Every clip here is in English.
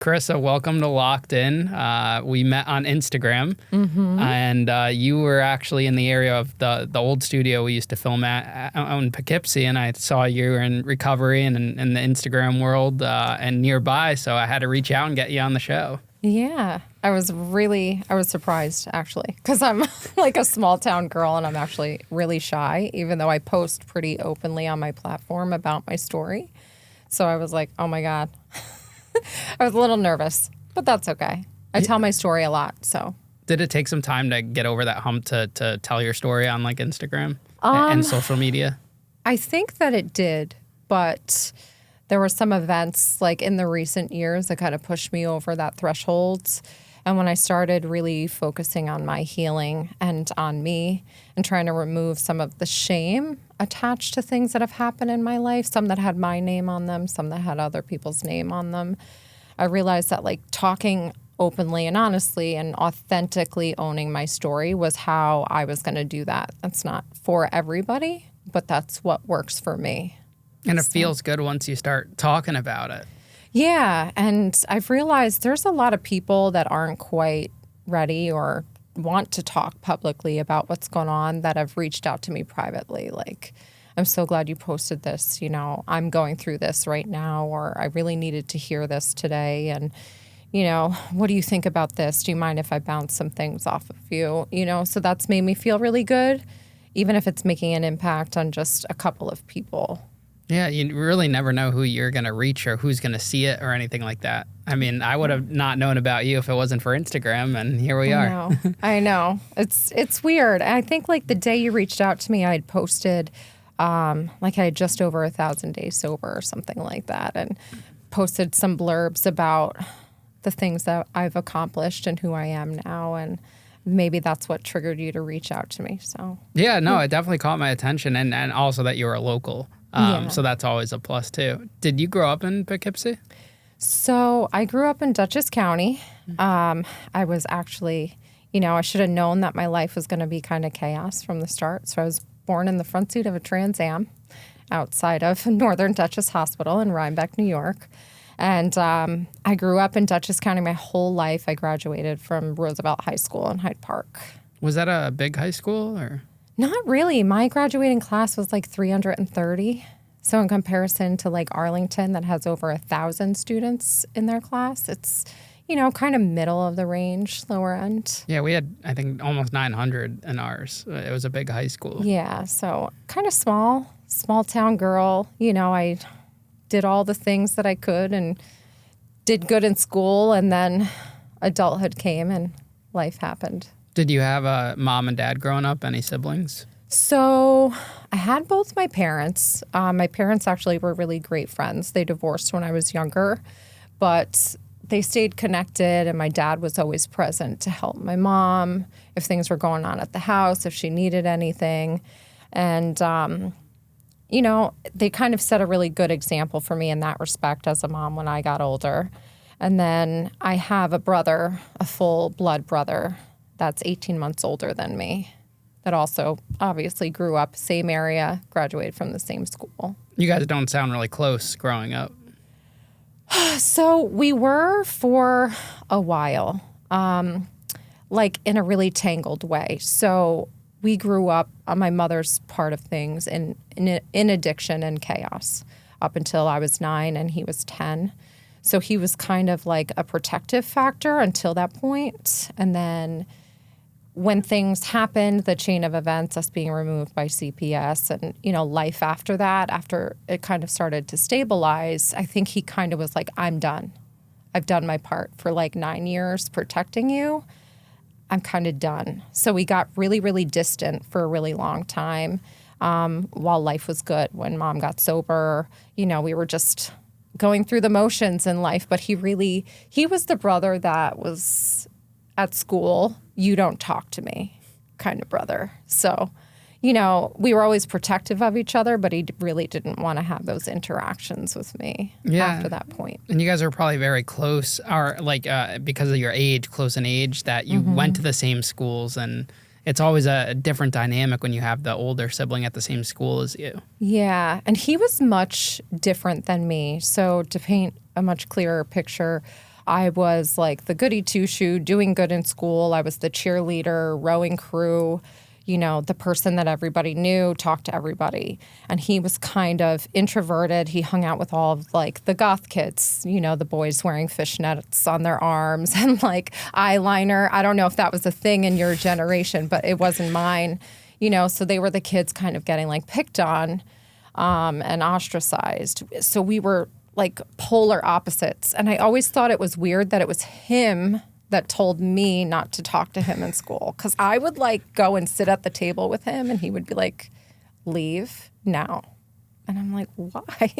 Karissa, welcome to Locked In. We met on Instagram, and you were actually in the area of the old studio we used to film at out in Poughkeepsie, and I saw you were in recovery and in the Instagram world and nearby, so I had to reach out and get you on the show. Yeah, I was surprised, actually, because I'm like a small town girl and I'm actually really shy, even though I post pretty openly on my platform about my story. So I was like, oh my God. I was a little nervous, but that's okay. I tell my story a lot, so. Did it take some time to get over that hump to tell your story on like Instagram and social media? I think that it did, but there were some events like in the recent years that kind of pushed me over that threshold. And when I started really focusing on my healing and on me and trying to remove some of the shame attached to things that have happened in my life, some that had my name on them, some that had other people's name on them, I realized that like talking openly and honestly and authentically owning my story was how I was going to do that. That's not for everybody, but that's what works for me. And it feels good once you start talking about it. Yeah, and I've realized there's a lot of people that aren't quite ready or want to talk publicly about what's going on that have reached out to me privately. Like, I'm so glad you posted this. You know, I'm going through this right now, or I really needed to hear this today. And, you know, what do you think about this? Do you mind if I bounce some things off of you? You know, so that's made me feel really good, even if it's making an impact on just a couple of people. Yeah, you really never know who you're going to reach or who's going to see it or anything like that. I mean, I would have not known about you if it wasn't for Instagram, and here we are. I know. It's weird. I think like the day you reached out to me, I had posted like I had just over 1,000 days sober or something like that, and posted some blurbs about the things that I've accomplished and who I am now, and maybe that's what triggered you to reach out to me. So yeah, no, it definitely caught my attention, and also that you were a local. So that's always a plus, too. Did you grow up in Poughkeepsie? So I grew up in Dutchess County. I was actually, you know, I should have known that my life was going to be kind of chaos from the start. So I was born in the front seat of a Trans Am outside of Northern Dutchess Hospital in Rhinebeck, New York. And I grew up in Dutchess County my whole life. I graduated from Roosevelt High School in Hyde Park. Was that a big high school or? Not really. My graduating class was like 330. So in comparison to like Arlington that has over 1,000 students in their class, it's, you know, kind of middle of the range, lower end. Yeah, we had, I think, almost 900 in ours. It was a big high school. Yeah, so kind of small town girl. You know, I did all the things that I could and did good in school, and then adulthood came and life happened. Did you have a mom and dad growing up? Any siblings? So I had both my parents. My parents actually were really great friends. They divorced when I was younger, but they stayed connected, and my dad was always present to help my mom if things were going on at the house, if she needed anything. And, you know, they kind of set a really good example for me in that respect as a mom when I got older. And then I have a brother, a full blood brother, that's 18 months older than me, that also obviously grew up, same area, graduated from the same school. You guys don't sound really close growing up. So we were for a while, like in a really tangled way. So we grew up on my mother's part of things in addiction and chaos up until I was 9 and he was 10. So he was kind of like a protective factor until that point. And then when things happened, the chain of events, us being removed by CPS and, you know, life after that, after it kind of started to stabilize, I think he kind of was like, I'm done. I've done my part for like 9 years protecting you. I'm kind of done. So we got really, really distant for a really long time while life was good. When mom got sober, you know, we were just going through the motions in life. But he was the brother that was at school, you don't talk to me kind of brother. So, you know, we were always protective of each other, but he really didn't want to have those interactions with me after that point. And you guys are probably very close, or like because of your age, close in age, that you went to the same schools, and it's always a different dynamic when you have the older sibling at the same school as you. Yeah, and he was much different than me. So to paint a much clearer picture, I was like the goody two-shoe, doing good in school. I was the cheerleader, rowing crew, the person that everybody knew, talked to everybody. And he was kind of introverted. He hung out with all of like the goth kids, the boys wearing fishnets on their arms and like eyeliner. I don't know if that was a thing in your generation, but it wasn't mine. So they were the kids kind of getting like picked on and ostracized. So we were like polar opposites. And I always thought it was weird that it was him that told me not to talk to him in school. Because I would like go and sit at the table with him and he would be like, leave now. And I'm like, why?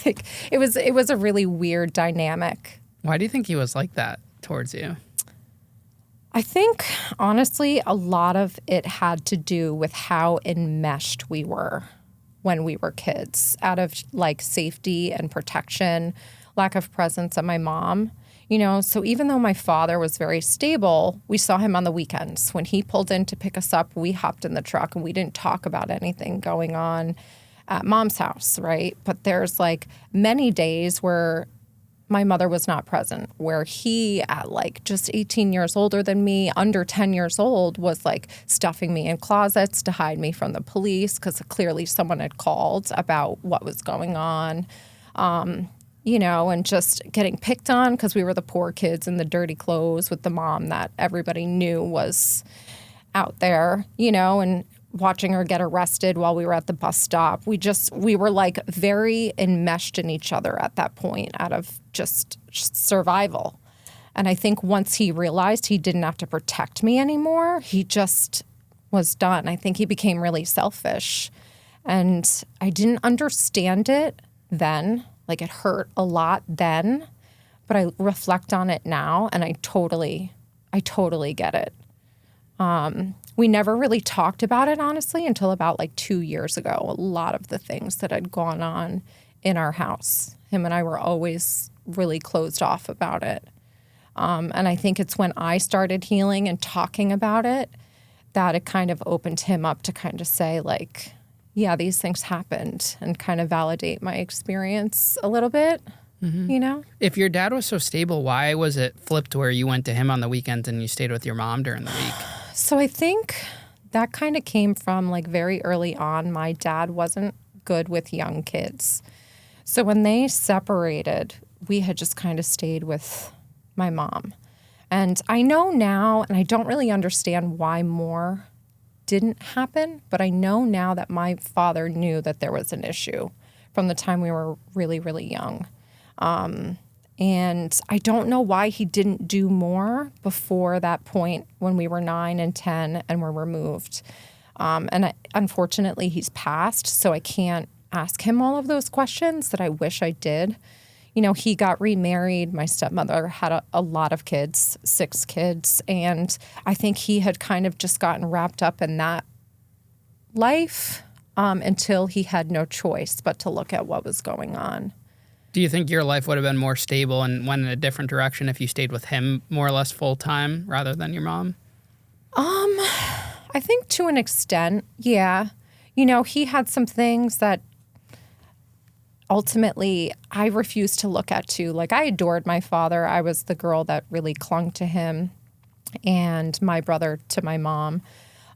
Like it was a really weird dynamic. Why do you think he was like that towards you? I think, honestly, a lot of it had to do with how enmeshed we were when we were kids, out of like safety and protection, lack of presence of my mom. So even though my father was very stable, we saw him on the weekends. When he pulled in to pick us up, we hopped in the truck and we didn't talk about anything going on at mom's house, right? But there's like many days where my mother was not present, where he, at like just 18 years older than me, under 10 years old, was like stuffing me in closets to hide me from the police because clearly someone had called about what was going on. And just getting picked on because we were the poor kids in the dirty clothes with the mom that everybody knew was out there, and watching her get arrested while we were at the bus stop. We were like very enmeshed in each other at that point out of just survival. And I think once he realized he didn't have to protect me anymore, he just was done. I think he became really selfish. And I didn't understand it then. Like it hurt a lot then, but I reflect on it now and I totally get it. We never really talked about it, honestly, until about like 2 years ago. A lot of the things that had gone on in our house, him and I were always really closed off about it. And I think it's when I started healing and talking about it that it kind of opened him up to kind of say like, yeah, these things happened and kind of validate my experience a little bit, If your dad was so stable, why was it flipped where you went to him on the weekends and you stayed with your mom during the week? So I think that kind of came from like very early on. My dad wasn't good with young kids. So when they separated, we had just kind of stayed with my mom. And I know now, and I don't really understand why more didn't happen, but I know now that my father knew that there was an issue from the time we were really, really young. And I don't know why he didn't do more before that point when we were 9 and 10 and were removed. Unfortunately, he's passed, so I can't ask him all of those questions that I wish I did. He got remarried. My stepmother had a lot of kids, 6 kids. And I think he had kind of just gotten wrapped up in that life until he had no choice but to look at what was going on. Do you think your life would have been more stable and went in a different direction if you stayed with him more or less full time rather than your mom? I think to an extent, yeah. He had some things that ultimately I refused to look at too. Like I adored my father. I was the girl that really clung to him and my brother to my mom.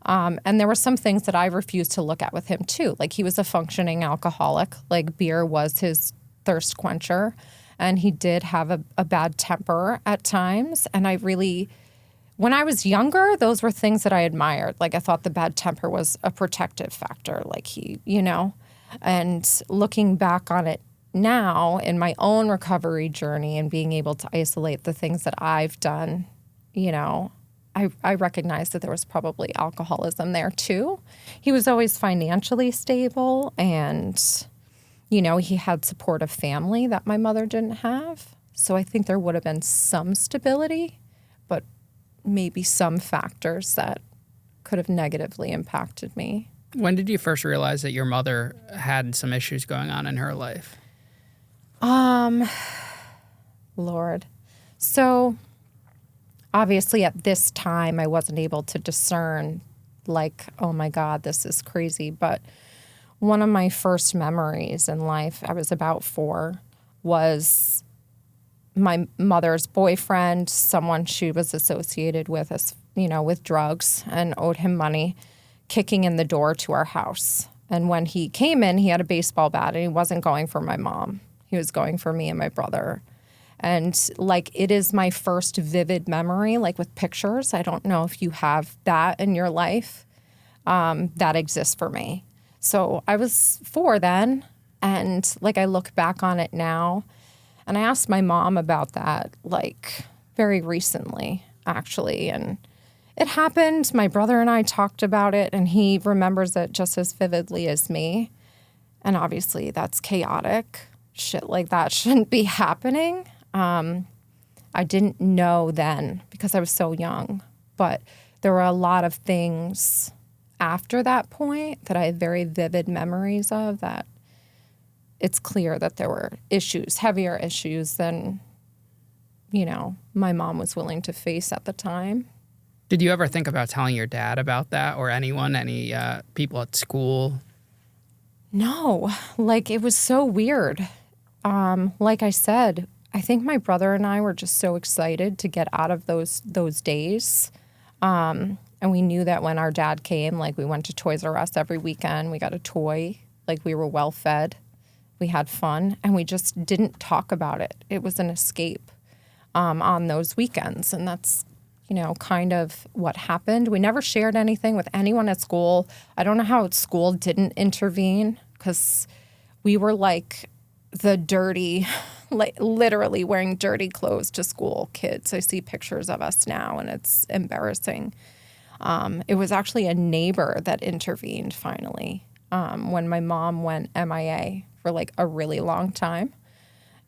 And there were some things that I refused to look at with him too. Like he was a functioning alcoholic. Like beer was his thirst quencher. And he did have a bad temper at times. And when I was younger, those were things that I admired. Like I thought the bad temper was a protective factor. Like he, and looking back on it now in my own recovery journey and being able to isolate the things that I've done, I recognize that there was probably alcoholism there too. He was always financially stable and, he had supportive family that my mother didn't have. So I think there would have been some stability, but maybe some factors that could have negatively impacted me. When did you first realize that your mother had some issues going on in her life? Lord. So obviously at this time I wasn't able to discern like, oh my God, this is crazy. But one of my first memories in life, I was about 4, was my mother's boyfriend, someone she was associated with, as with drugs, and owed him money, kicking in the door to our house. And when he came in, he had a baseball bat, and he wasn't going for my mom. He was going for me and my brother. And it is my first vivid memory, with pictures. I don't know if you have that in your life. That exists for me. So I was 4 then, and I look back on it now, and I asked my mom about that very recently, actually, and it happened. My brother and I talked about it, and he remembers it just as vividly as me. And obviously that's chaotic. Shit like that shouldn't be happening. I didn't know then because I was so young, but there were a lot of things after that point that I have very vivid memories of, that it's clear that there were issues, heavier issues than, my mom was willing to face at the time. Did you ever think about telling your dad about that, or anyone, any people at school? No, it was so weird. Like I said, I think my brother and I were just so excited to get out of those days. And we knew that when our dad came, we went to Toys R Us every weekend. We got a toy. We were well fed. We had fun. And we just didn't talk about it. It was an escape on those weekends. And that's, kind of what happened. We never shared anything with anyone at school. I don't know how school didn't intervene, because we were the dirty, literally wearing dirty clothes to school kids. I see pictures of us now, and it's embarrassing. It was actually a neighbor that intervened finally when my mom went MIA for a really long time,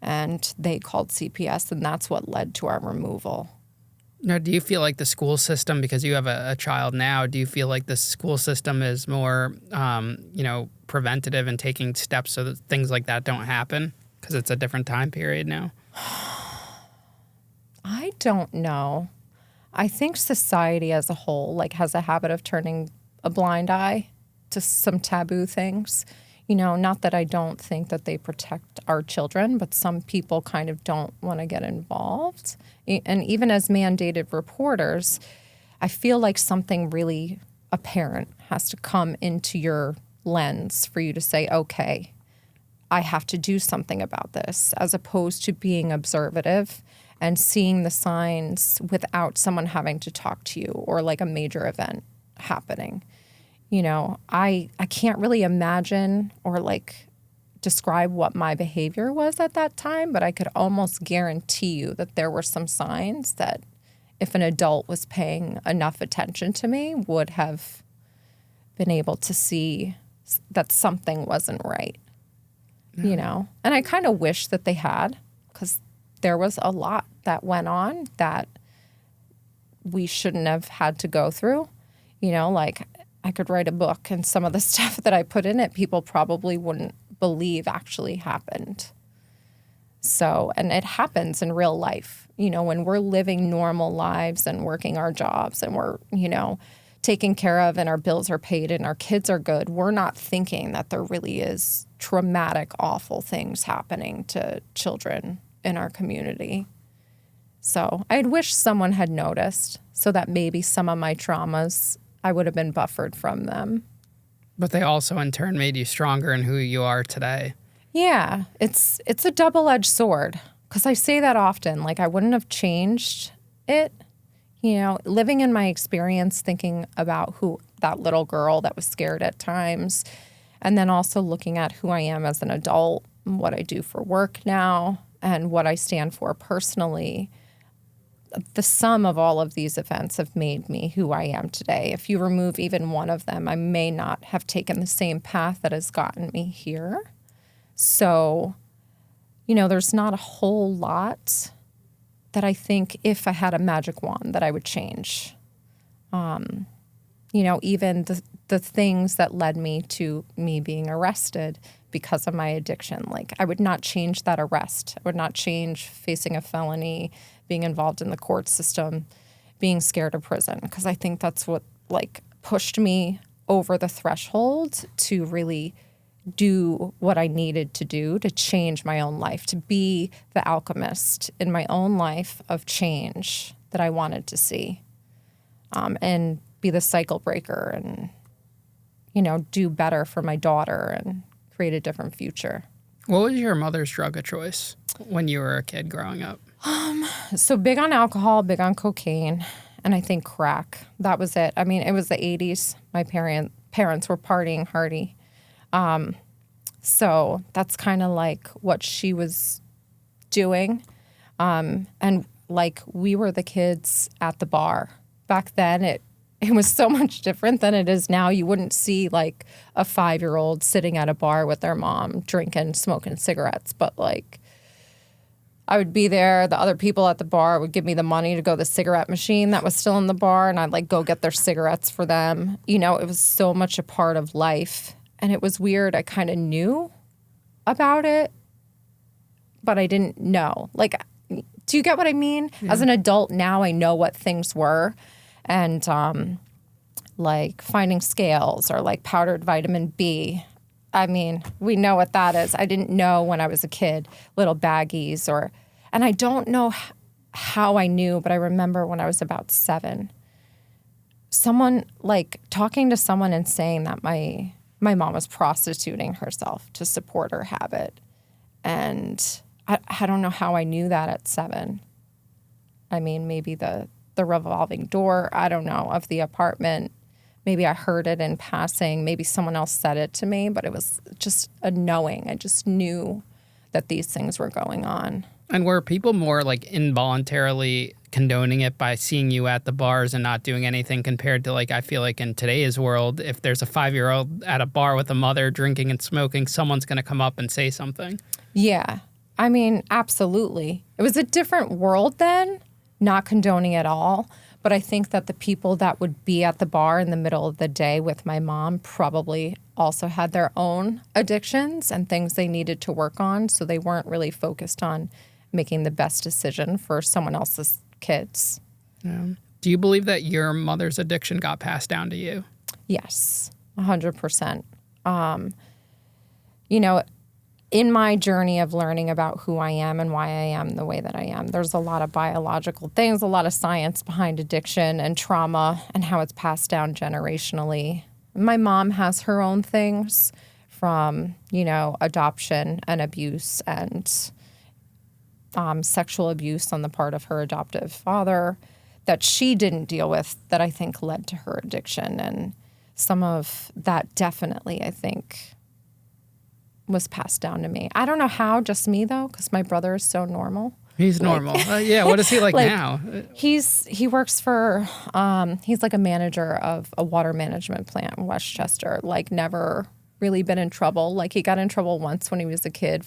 and they called CPS, and that's what led to our removal. Now, do you feel like the school system, because you have a child now, do you feel like the school system is more, preventative and taking steps so that things like that don't happen? Because it's a different time period now. I don't know. I think society as a whole, has a habit of turning a blind eye to some taboo things. Not that I don't think that they protect our children, but some people kind of don't want to get involved. And even as mandated reporters, I feel like something really apparent has to come into your lens for you to say, okay, I have to do something about this, as opposed to being observative and seeing the signs without someone having to talk to you, or a major event happening. I can't really imagine or describe what my behavior was at that time, but I could almost guarantee you that there were some signs that if an adult was paying enough attention to me, would have been able to see that something wasn't right, And I kind of wish that they had, because there was a lot that went on that we shouldn't have had to go through, I could write a book, and some of the stuff that I put in it, people probably wouldn't believe actually happened. So, and it happens in real life, when we're living normal lives and working our jobs, and we're, taken care of, and our bills are paid, and our kids are good, we're not thinking that there really is traumatic, awful things happening to children in our community. So I'd wish someone had noticed, so that maybe some of my traumas, I would have been buffered from them. But they also, in turn, made you stronger in who you are today. Yeah, it's a double-edged sword, because I say that often. I wouldn't have changed it. Living in my experience, thinking about who that little girl that was scared at times, and then also looking at who I am as an adult, what I do for work now, and what I stand for personally. The sum of all of these events have made me who I am today. If you remove even one of them, I may not have taken the same path that has gotten me here. So, there's not a whole lot that I think, if I had a magic wand, that I would change. Even the things that led me to me being arrested because of my addiction. I would not change that arrest. I would not change facing a felony, being involved in the court system, being scared of prison, because I think that's what pushed me over the threshold to really do what I needed to do to change my own life, to be the alchemist in my own life of change that I wanted to see, and be the cycle breaker and, do better for my daughter and create a different future. What was your mother's drug of choice when you were a kid growing up? So big on alcohol, big on cocaine, and I think crack. That was it. I mean, it was the 80s. My parents were partying hardy. So that's kind of like what she was doing. And like we were the kids at the bar. Back then it was so much different than it is now. You wouldn't see like a 5-year-old sitting at a bar with their mom drinking, smoking cigarettes. But like I would be there. The other people at the bar would give me the money to go to the cigarette machine that was still in the bar. And I'd like go get their cigarettes for them. It was so much a part of life. And it was weird. I kind of knew about it, but I didn't know. Like, do you get what I mean? Yeah. As an adult now, I know what things were. And like finding scales or like powdered vitamin B. I mean, we know what that is. I didn't know when I was a kid, little baggies and I don't know how I knew, but I remember when I was about 7, someone like talking to someone and saying that my mom was prostituting herself to support her habit. And I don't know how I knew that at 7. I mean, maybe the revolving door, I don't know, of the apartment. Maybe I heard it in passing. Maybe someone else said it to me, but it was just a knowing. I just knew that these things were going on. And were people more like involuntarily condoning it by seeing you at the bars and not doing anything compared to like, I feel like in today's world, if there's a 5-year-old at a bar with a mother drinking and smoking, someone's going to come up and say something. Yeah. I mean, absolutely. It was a different world then, not condoning at all. But I think that the people that would be at the bar in the middle of the day with my mom probably also had their own addictions and things they needed to work on. So they weren't really focused on making the best decision for someone else's kids. Yeah. Do you believe that your mother's addiction got passed down to you? Yes, 100%. In my journey of learning about who I am and why I am the way that I am, there's a lot of biological things, a lot of science behind addiction and trauma and how it's passed down generationally. My mom has her own things from, adoption and abuse and sexual abuse on the part of her adoptive father that she didn't deal with that I think led to her addiction. And some of that definitely, I think, was passed down to me. I don't know how, just me though, because my brother is so normal. He's normal. Yeah, what is he like now? He works for, he's like a manager of a water management plant in Westchester, like never really been in trouble. Like he got in trouble once when he was a kid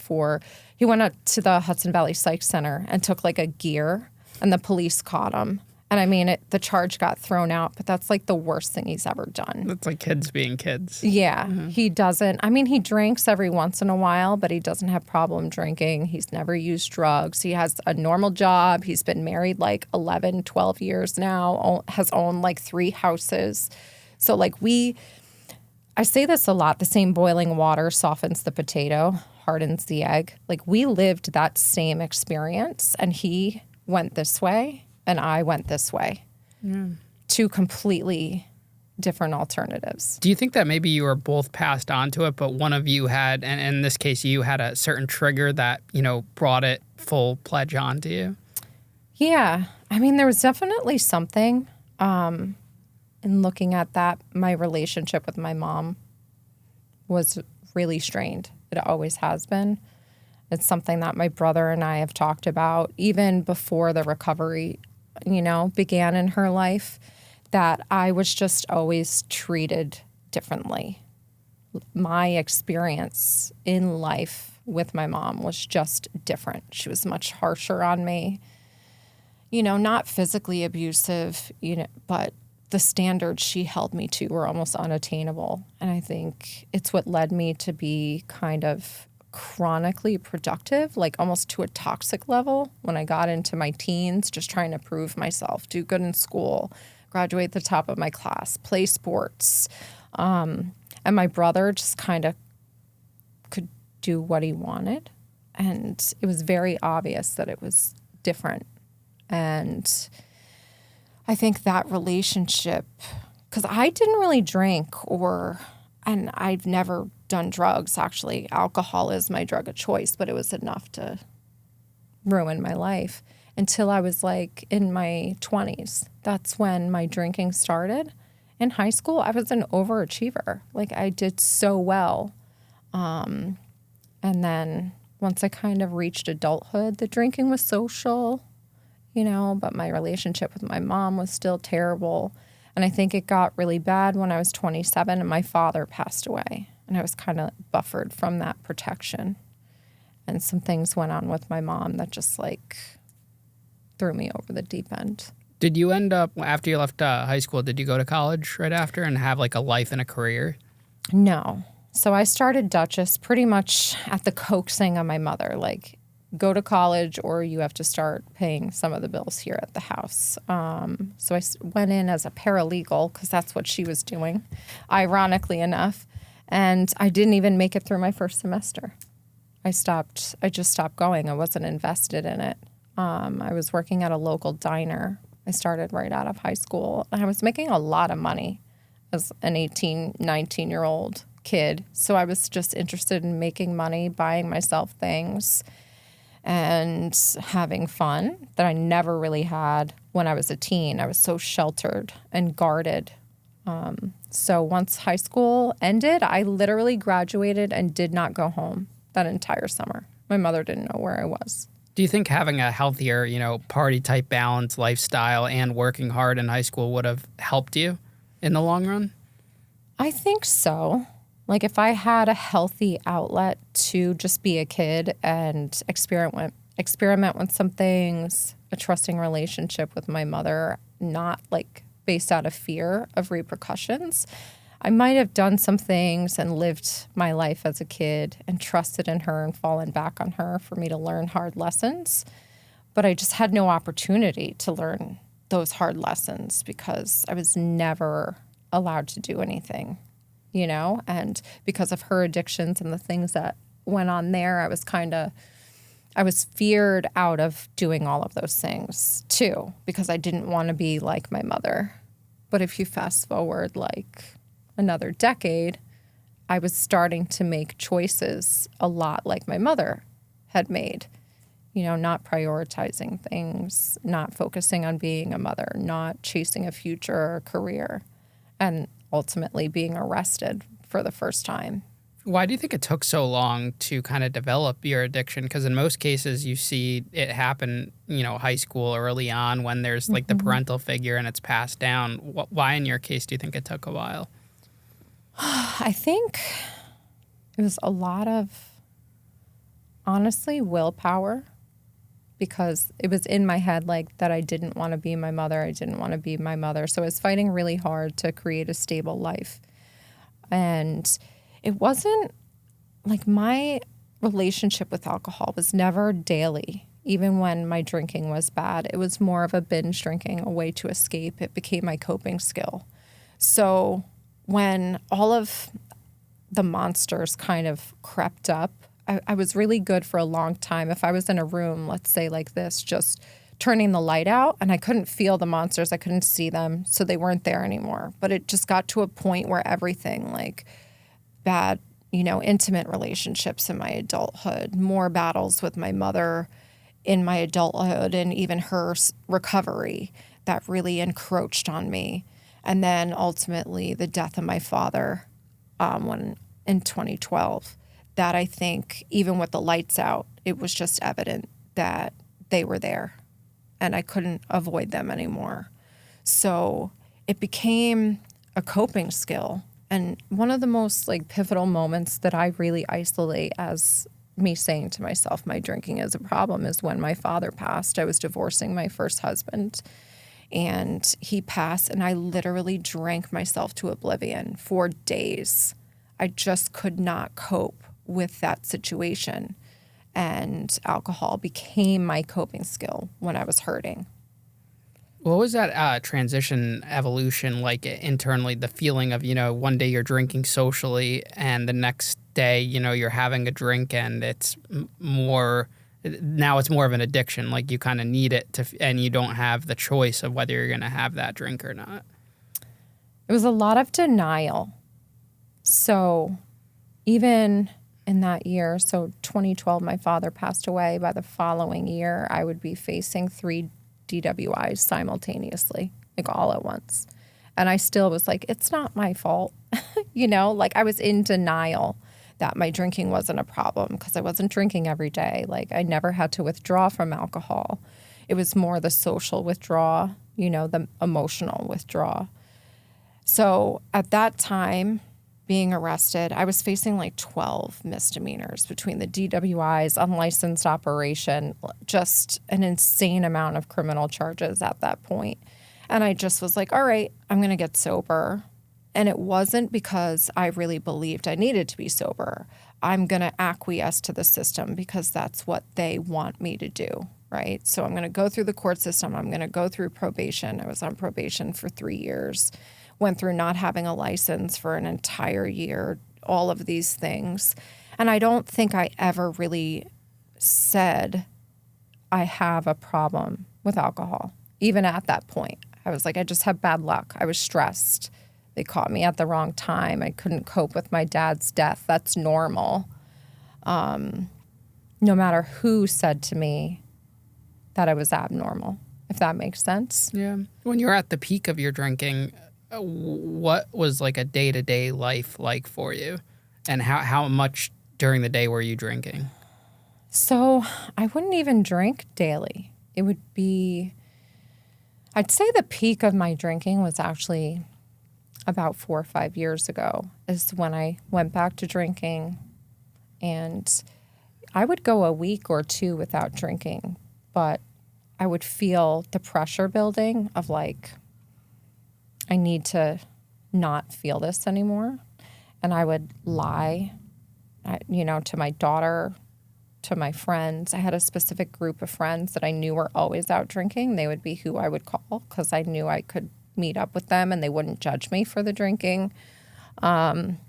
he went up to the Hudson Valley Psych Center and took like a gear and the police caught him. And I mean, the charge got thrown out, but that's like the worst thing he's ever done. It's like kids being kids. Yeah, He doesn't. I mean, he drinks every once in a while, but he doesn't have problem drinking. He's never used drugs. He has a normal job. He's been married like 11, 12 years now, has owned like 3 houses. So like I say this a lot, the same boiling water softens the potato, hardens the egg. Like we lived that same experience and he went this way. And I went this way. Yeah. 2 completely different alternatives. Do you think that maybe you were both passed on to it, but one of you had, and in this case, you had a certain trigger that, brought it full pledge on to you? Yeah. I mean, there was definitely something in looking at that. My relationship with my mom was really strained. It always has been. It's something that my brother and I have talked about even before the recovery began in her life, that I was just always treated differently. My experience in life with my mom was just different. She was much harsher on me, not physically abusive, but the standards she held me to were almost unattainable. And I think it's what led me to be kind of chronically productive, like almost to a toxic level when I got into my teens, just trying to prove myself, do good in school, graduate at the top of my class, play sports. And my brother just kind of do what he wanted. And it was very obvious that it was different. And I think that relationship, because I didn't really drink and I've never done drugs, actually. Alcohol is my drug of choice, but it was enough to ruin my life until I was like in my 20s. That's when my drinking started. In high school, I was an overachiever. Like, I did so well. And then once I kind of reached adulthood, the drinking was social, but my relationship with my mom was still terrible. And I think it got really bad when I was 27 and my father passed away. And I was kind of buffered from that protection. And some things went on with my mom that just like threw me over the deep end. Did you end up, after you left high school, did you go to college right after and have like a life and a career? No. So I started Duchess pretty much at the coaxing of my mother, like, go to college or you have to start paying some of the bills here at the house. So I went in as a paralegal because that's what she was doing, ironically enough. And I didn't even make it through my first semester. I just stopped going. I wasn't invested in it. I was working at a local diner. I started right out of high school. And I was making a lot of money as an 18, 19-year-old kid. So I was just interested in making money, buying myself things, and having fun that I never really had when I was a teen. I was so sheltered and guarded. So once high school ended, I literally graduated and did not go home that entire summer. My mother didn't know where I was. Do you think having a healthier, party-type balance, lifestyle, and working hard in high school would have helped you in the long run? I think so. Like, if I had a healthy outlet to just be a kid and experiment with some things, a trusting relationship with my mother, not like based out of fear of repercussions, I might have done some things and lived my life as a kid and trusted in her and fallen back on her for me to learn hard lessons. But I just had no opportunity to learn those hard lessons because I was never allowed to do anything, and because of her addictions and the things that went on there, I was feared out of doing all of those things too, because I didn't want to be like my mother. But if you fast forward like another decade, I was starting to make choices a lot like my mother had made, not prioritizing things, not focusing on being a mother, not chasing a future or career, and ultimately being arrested for the first time. Why do you think it took so long to kind of develop your addiction? Because in most cases, you see it happen, high school early on when there's like the parental figure and it's passed down. Why in your case do you think it took a while? I think it was a lot of, honestly, willpower, because it was in my head like that I didn't want to be my mother. I didn't want to be my mother. So I was fighting really hard to create a stable life. And it wasn't like my relationship with alcohol was never daily, even when my drinking was bad. It was more of a binge drinking, a way to escape. It became my coping skill. So when all of the monsters kind of crept up, I was really good for a long time. If I was in a room, let's say like this, just turning the light out and I couldn't feel the monsters, I couldn't see them, so they weren't there anymore. But it just got to a point where everything, like bad, intimate relationships in my adulthood, more battles with my mother in my adulthood, and even her recovery that really encroached on me. And then ultimately the death of my father in 2012, that I think even with the lights out, it was just evident that they were there and I couldn't avoid them anymore. So it became a coping skill. And one of the most like pivotal moments that I really isolate as me saying to myself, my drinking is a problem, is when my father passed. I was divorcing my first husband and he passed, and I literally drank myself to oblivion for days. I just could not cope with that situation. And alcohol became my coping skill when I was hurting. What was that transition evolution like internally? The feeling of, one day you're drinking socially and the next day, you're having a drink and it's now it's more of an addiction. Like you kind of need it and you don't have the choice of whether you're going to have that drink or not. It was a lot of denial. So even in that year, so 2012, my father passed away. By the following year, I would be facing 3 DWIs simultaneously, like all at once. And I still was like, it's not my fault. Like I was in denial that my drinking wasn't a problem because I wasn't drinking every day. Like I never had to withdraw from alcohol. It was more the social withdrawal, the emotional withdrawal. So at that time, being arrested, I was facing like 12 misdemeanors between the DWIs, unlicensed operation, just an insane amount of criminal charges at that point. And I just was like, all right, I'm going to get sober. And it wasn't because I really believed I needed to be sober. I'm going to acquiesce to the system because that's what they want me to do, right? So I'm going to go through the court system. I'm going to go through probation. I was on probation for 3 years. Went through not having a license for an entire year, all of these things. And I don't think I ever really said I have a problem with alcohol, even at that point. I was like, I just have bad luck. I was stressed. They caught me at the wrong time. I couldn't cope with my dad's death. That's normal. No matter who said to me that I was abnormal, if that makes sense. Yeah. When you're at the peak of your drinking, what was like a day-to-day life like for you? And how much during the day were you drinking? So I wouldn't even drink daily. It would be, I'd say the peak of my drinking was actually about 4 or 5 years ago is when I went back to drinking. And I would go a week or 2 without drinking, but I would feel the pressure building of like, I need to not feel this anymore. And I would lie, to my daughter, to my friends. I had a specific group of friends that I knew were always out drinking. They would be who I would call because I knew I could meet up with them and they wouldn't judge me for the drinking. And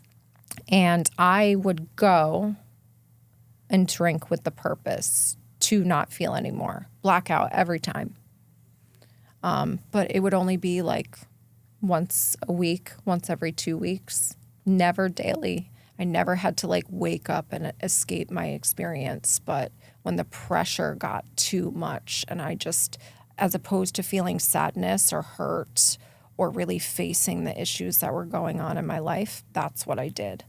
I would go and drink with the purpose to not feel anymore. Blackout every time. But it would only be like once a week, once every 2 weeks, never daily. I never had to like wake up and escape my experience. But when the pressure got too much and I just, as opposed to feeling sadness or hurt or really facing the issues that were going on in my life, that's what I did.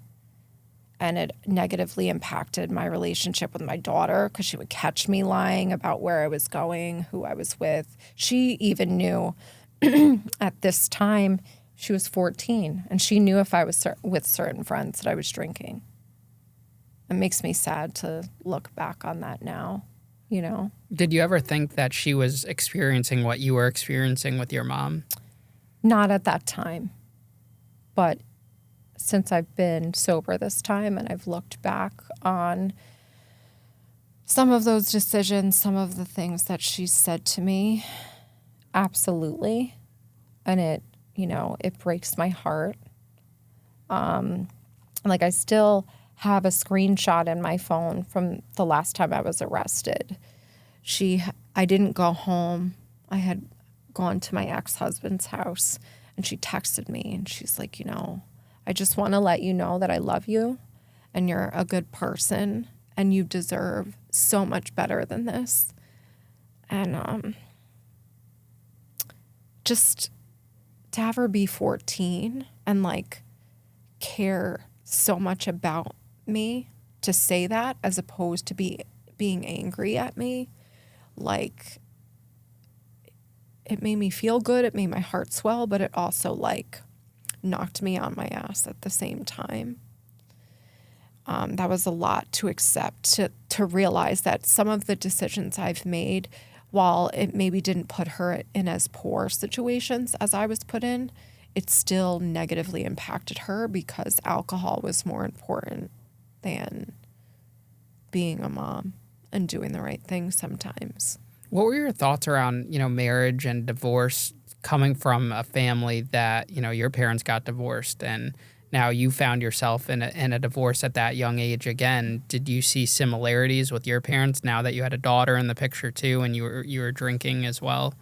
And it negatively impacted my relationship with my daughter because she would catch me lying about where I was going, who I was with. She even knew at this time, she was 14, and she knew if I was with certain friends that I was drinking. It makes me sad to look back on that now, Did you ever think that she was experiencing what you were experiencing with your mom? Not at that time. But since I've been sober this time and I've looked back on some of those decisions, some of the things that she said to me, absolutely. And it breaks my heart. Like I still have a screenshot in my phone from the last time I was arrested. I didn't go home. I had gone to my ex-husband's house and she texted me and she's like, I just want to let you know that I love you and you're a good person and you deserve so much better than this. And just to have her be 14 and like care so much about me, to say that as opposed to being angry at me, like it made me feel good. It made my heart swell, but it also like knocked me on my ass at the same time. That was a lot to accept, to realize that some of the decisions I've made, while it maybe didn't put her in as poor situations as I was put in, it still negatively impacted her because alcohol was more important than being a mom and doing the right thing sometimes. What were your thoughts around, marriage and divorce coming from a family that, your parents got divorced and now you found yourself in a divorce at that young age again? Did you see similarities with your parents now that you had a daughter in the picture too and you were drinking as well?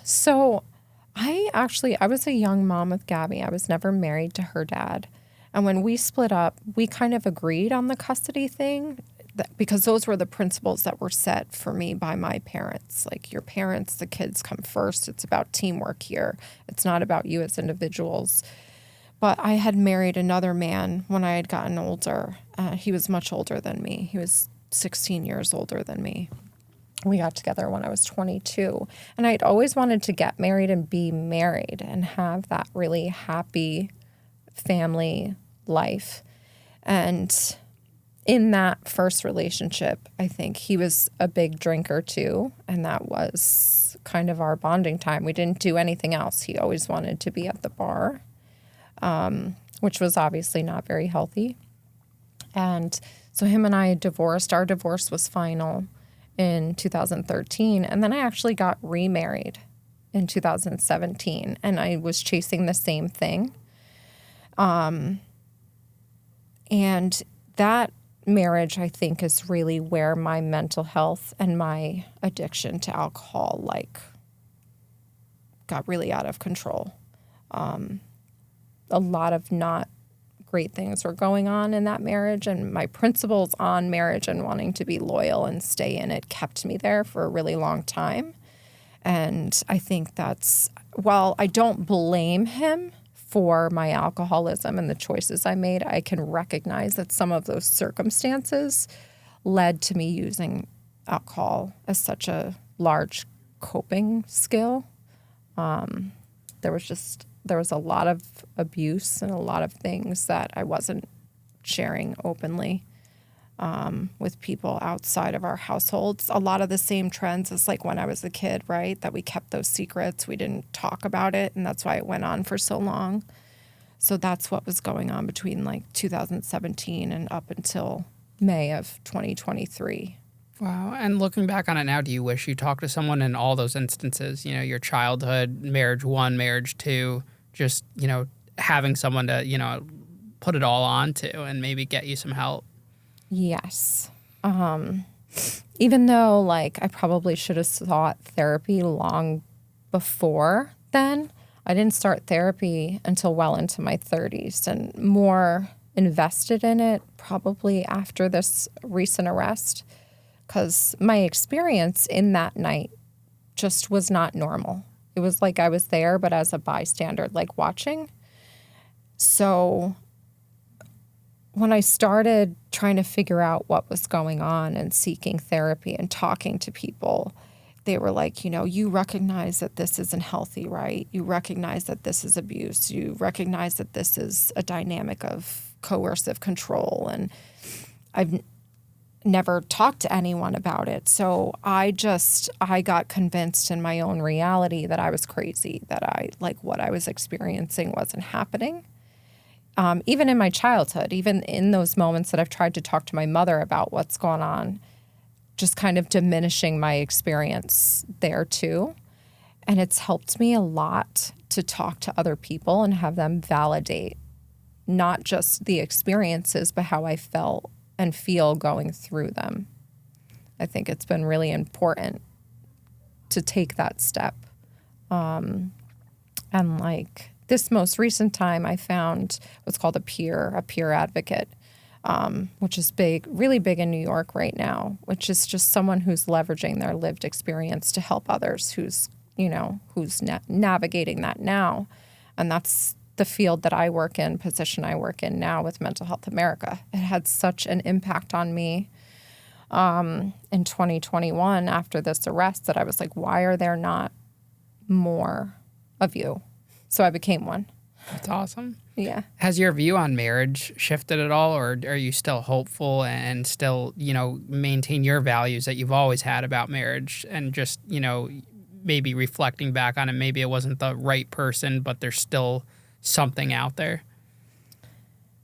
So I was a young mom with Gabby. I was never married to her dad. And when we split up, we kind of agreed on the custody thing because those were the principles that were set for me by my parents. Like, your parents, the kids come first. It's about teamwork here. It's not about you as individuals. But I had married another man when I had gotten older. He was much older than me. He was 16 years older than me. We got together when I was 22. And I'd always wanted to get married and be married and have that really happy family life. And in that first relationship, I think he was a big drinker too, and that was kind of our bonding time. We didn't do anything else. He always wanted to be at the bar, which was obviously not very healthy. And so him and I divorced. Our divorce was final in 2013, and then I actually got remarried in 2017, and I was chasing the same thing. And that marriage, I think, is really where my mental health and my addiction to alcohol, got really out of control. A lot of not great things were going on in that marriage, and my principles on marriage and wanting to be loyal and stay in it kept me there for a really long time. And I think while I don't blame him for my alcoholism and the choices I made, I can recognize that some of those circumstances led to me using alcohol as such a large coping skill. There was a lot of abuse and a lot of things that I wasn't sharing openly with people outside of our households. A lot of the same trends as when I was a kid, right? That we kept those secrets. We didn't talk about it, and that's why it went on for so long. So that's what was going on between 2017 and up until May of 2023. Wow. And looking back on it now, do you wish you talked to someone in all those instances, your childhood, marriage 1, marriage 2, just, having someone to, put it all onto and maybe get you some help? Yes. Even though I probably should have sought therapy long before then, I didn't start therapy until well into my 30s and more invested in it probably after this recent arrest, because my experience in that night just was not normal. It was like I was there, but as a bystander, watching. So when I started trying to figure out what was going on and seeking therapy and talking to people, they were like, you recognize that this isn't healthy, right? You recognize that this is abuse. You recognize that this is a dynamic of coercive control. And I've never talked to anyone about it. So I got convinced in my own reality that I was crazy, that what I was experiencing wasn't happening. Even in my childhood, even in those moments that I've tried to talk to my mother about what's going on, just kind of diminishing my experience there too. And it's helped me a lot to talk to other people and have them validate not just the experiences, but how I felt and feel going through them. I think it's been really important to take that step. And this most recent time, I found what's called a peer advocate, which is really big in New York right now, which is just someone who's leveraging their lived experience to help others who's navigating that now. And that's the field that I work in, position I work in now with Mental Health America. It had such an impact on me in 2021 after this arrest that I was like, why are there not more of you? So I became one. That's awesome. Yeah. Has your view on marriage shifted at all, or are you still hopeful and still, maintain your values that you've always had about marriage and just, maybe reflecting back on it, maybe it wasn't the right person, but there's still something out there?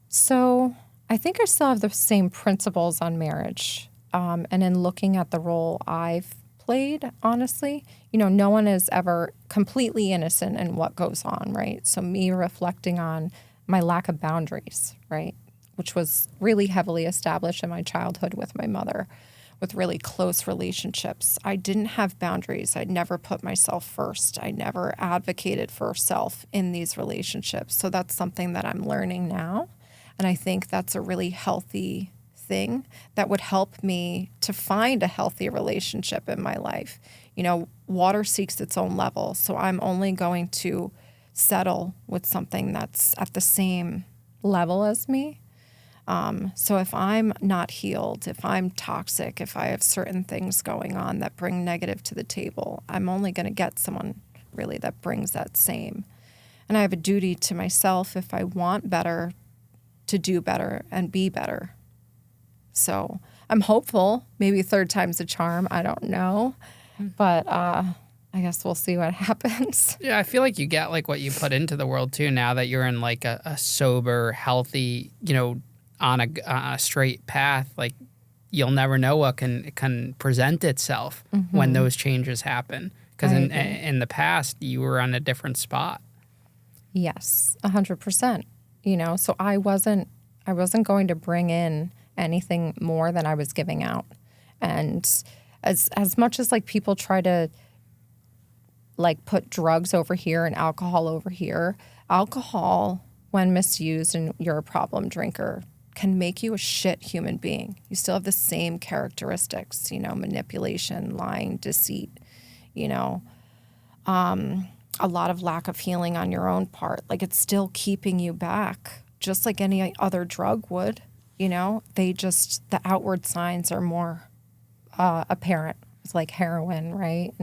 So I think I still have the same principles on marriage. And in looking at the role I've played, honestly, no one is ever completely innocent in what goes on, right? So me reflecting on my lack of boundaries, right, which was really heavily established in my childhood with my mother, with really close relationships. I didn't have boundaries. I never put myself first. I never advocated for self in these relationships. So that's something that I'm learning now. And I think that's a really healthy thing that would help me to find a healthy relationship in my life. Water seeks its own level. So I'm only going to settle with something that's at the same level as me. So if I'm not healed, if I'm toxic, if I have certain things going on that bring negative to the table, I'm only going to get someone really that brings that same. And I have a duty to myself if I want better to do better and be better. So I'm hopeful. Maybe third time's a charm. I don't know. But I guess we'll see what happens. Yeah, I feel like you get like what you put into the world too now that you're in like a sober, healthy, on a straight path. Like you'll never know what can present itself when those changes happen. Because in the past, you were on a different spot. Yes, 100%. So I wasn't going to bring in anything more than I was giving out. And as much as like people try to like put drugs over here and alcohol over here, alcohol, when misused and you're a problem drinker, can make you a shit human being. You still have the same characteristics, manipulation, lying, deceit, a lot of lack of healing on your own part. Like it's still keeping you back, just like any other drug would, the outward signs are more apparent. It's like heroin, right?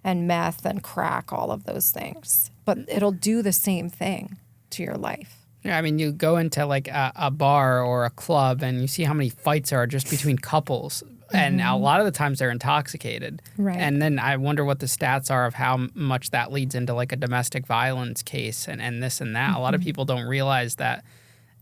And meth and crack, all of those things. But it'll do the same thing to your life. Yeah, I mean, you go into like a bar or a club and you see how many fights there are just between couples. And a lot of the times they're intoxicated. Right. And then I wonder what the stats are of how much that leads into like a domestic violence case and this and that. A lot of people don't realize that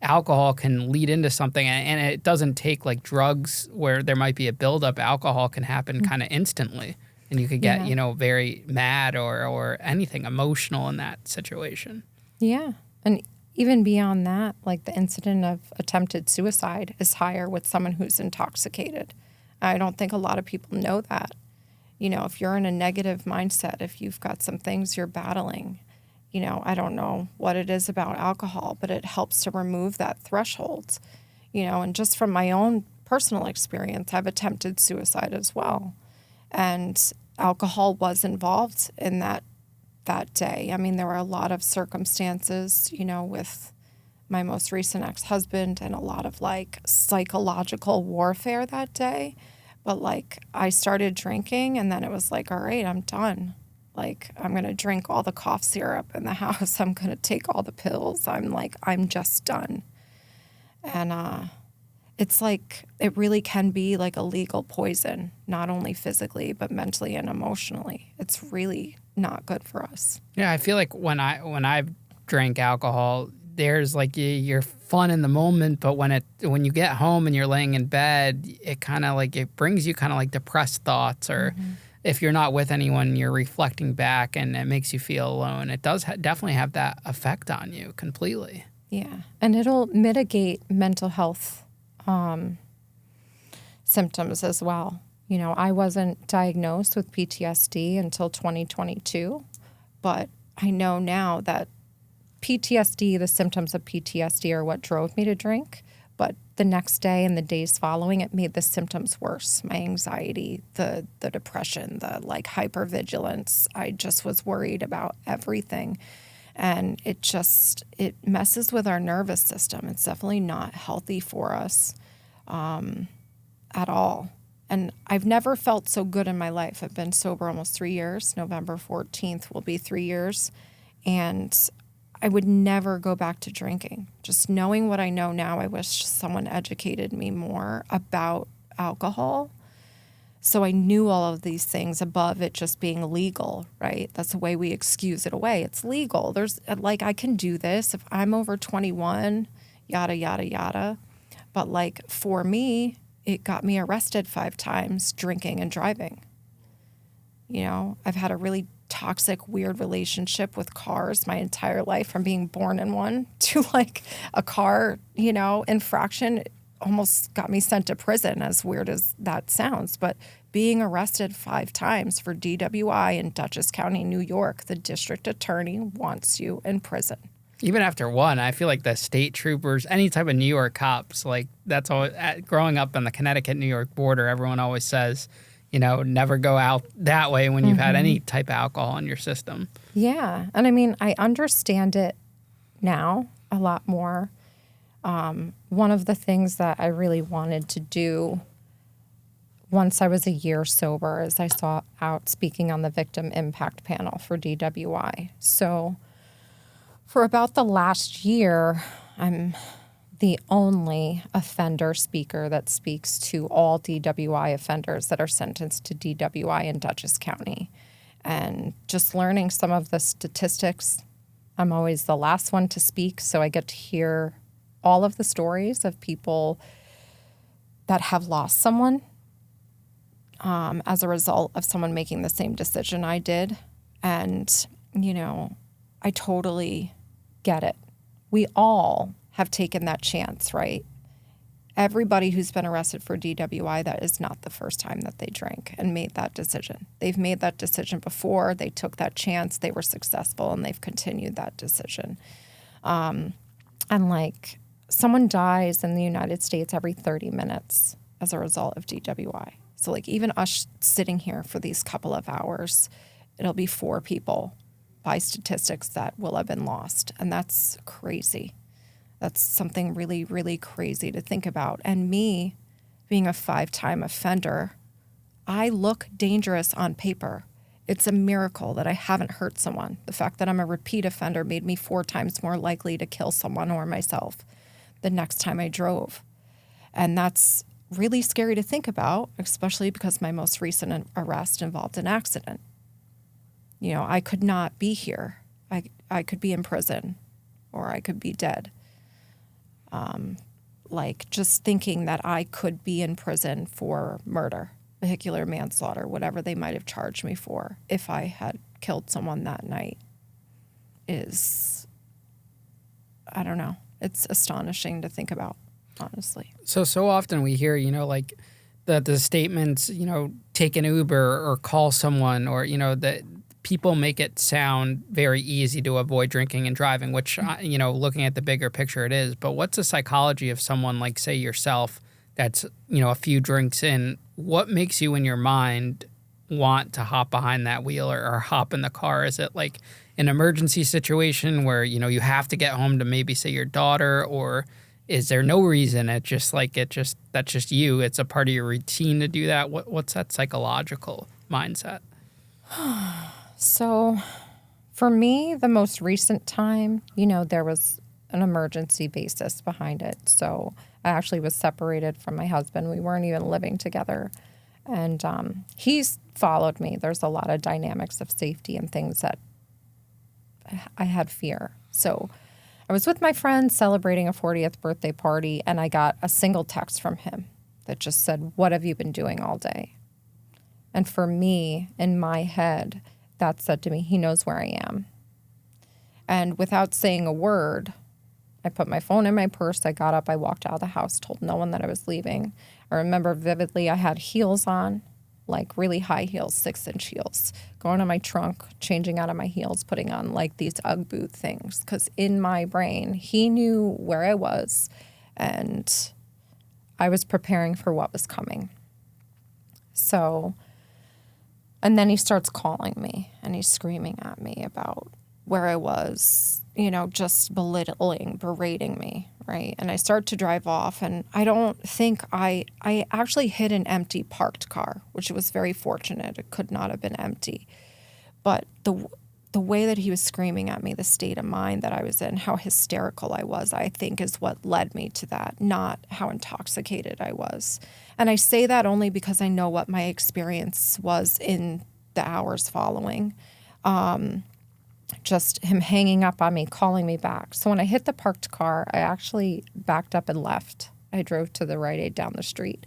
alcohol can lead into something, and it doesn't take like drugs where there might be a buildup. Alcohol can happen kind of instantly. And you could get, very mad or anything emotional in that situation. Yeah. And even beyond that, like the incident of attempted suicide is higher with someone who's intoxicated. I don't think a lot of people know that. If you're in a negative mindset, if you've got some things you're battling, I don't know what it is about alcohol, but it helps to remove that threshold, and just from my own personal experience, I've attempted suicide as well. And alcohol was involved in that day. I mean, there were a lot of circumstances, with my most recent ex-husband and a lot of like psychological warfare that day. But like I started drinking and then it was like, all right, I'm done. Like I'm going to drink all the cough syrup in the house. I'm going to take all the pills. I'm just done. And it's like, it really can be like a lethal poison, not only physically, but mentally and emotionally. It's really not good for us. Yeah, I feel like when I drank alcohol, there's like you're fun in the moment, but when you get home and you're laying in bed, it kind of like it brings you kind of like depressed thoughts, or if you're not with anyone, you're reflecting back and it makes you feel alone. It does definitely have that effect on you completely. Yeah, and it'll mitigate mental health symptoms as well. I wasn't diagnosed with PTSD until 2022, but I know now that PTSD, the symptoms of PTSD are what drove me to drink, but the next day and the days following, it made the symptoms worse. My anxiety, the depression, the like hypervigilance. I just was worried about everything. And it messes with our nervous system. It's definitely not healthy for us at all. And I've never felt so good in my life. I've been sober almost 3 years. November 14th will be 3 years. And I would never go back to drinking. Just knowing what I know now, I wish someone educated me more about alcohol. So I knew all of these things above it just being legal, right? That's the way we excuse it away. It's legal. There's like, I can do this if I'm over 21, yada, yada, yada. But like for me, it got me arrested 5 times drinking and driving. You know, I've had a really toxic, weird relationship with cars my entire life, from being born in one to like a car, you know, infraction. It almost got me sent to prison, as weird as that sounds. But being arrested 5 times for DWI in Dutchess County, New York, the district attorney wants you in prison. Even after one, I feel like the state troopers, any type of New York cops, like that's all. Growing up on the Connecticut-New York border, everyone always says, you know, never go out that way when you've had any type of alcohol in your system. Yeah. And I mean, I understand it now a lot more. One of the things that I really wanted to do once I was a year sober is I saw out speaking on the victim impact panel for DWI. So for about the last year, I'm the only offender speaker that speaks to all DWI offenders that are sentenced to DWI in Dutchess County. And just learning some of the statistics, I'm always the last one to speak, so I get to hear all of the stories of people that have lost someone as a result of someone making the same decision I did. And, you know, I totally get it. We all have taken that chance, right? Everybody who's been arrested for DWI, that is not the first time that they drank and made that decision. They've made that decision before. They took that chance. They were successful, and they've continued that decision. And like, someone dies in the United States every 30 minutes as a result of DWI. So like, even us sitting here for these couple of hours, it'll be 4 people by statistics that will have been lost. And that's crazy. That's something really, really crazy to think about. And me, being a 5-time offender, I look dangerous on paper. It's a miracle that I haven't hurt someone. The fact that I'm a repeat offender made me 4 times more likely to kill someone or myself the next time I drove. And that's really scary to think about, especially because my most recent arrest involved an accident. You know, I could not be here. I could be in prison, or I could be dead. Like, just thinking that I could be in prison for murder, vehicular manslaughter, whatever they might have charged me for if I had killed someone that night is, I don't know. It's astonishing to think about, honestly. So often we hear, you know, like the statements, you know, take an Uber or call someone, or, you know, that people make it sound very easy to avoid drinking and driving, which, you know, looking at the bigger picture, it is. But what's the psychology of someone like, say, yourself, that's, you know, a few drinks in? What makes you in your mind want to hop behind that wheel or hop in the car? Is it like an emergency situation where, you know, you have to get home to maybe, say, your daughter, or is there no reason? That's just you. It's a part of your routine to do that. What's that psychological mindset? So for me, the most recent time, you know, there was an emergency basis behind it. So I actually was separated from my husband. We weren't even living together. And he's followed me. There's a lot of dynamics of safety and things that I had fear. So I was with my friend celebrating a 40th birthday party, and I got a single text from him that just said, "What have you been doing all day?" And for me, in my head, that said to me, he knows where I am. And without saying a word, I put my phone in my purse. I got up, I walked out of the house, told no one that I was leaving. I remember vividly I had heels on, like really high heels, 6-inch heels, going in my trunk, changing out of my heels, putting on like these Ugg boot things. Because in my brain, he knew where I was, and I was preparing for what was coming. So, and then he starts calling me, and he's screaming at me about where I was, you know, just belittling, berating me, right? And I start to drive off, and I don't think I actually hit an empty parked car, which was very fortunate. It could not have been empty. But the way that he was screaming at me, the state of mind that I was in, how hysterical I was, I think is what led me to that, not how intoxicated I was. And I say that only because I know what my experience was in the hours following. Just him hanging up on me, calling me back. So when I hit the parked car, I actually backed up and left. I drove to the Rite Aid down the street.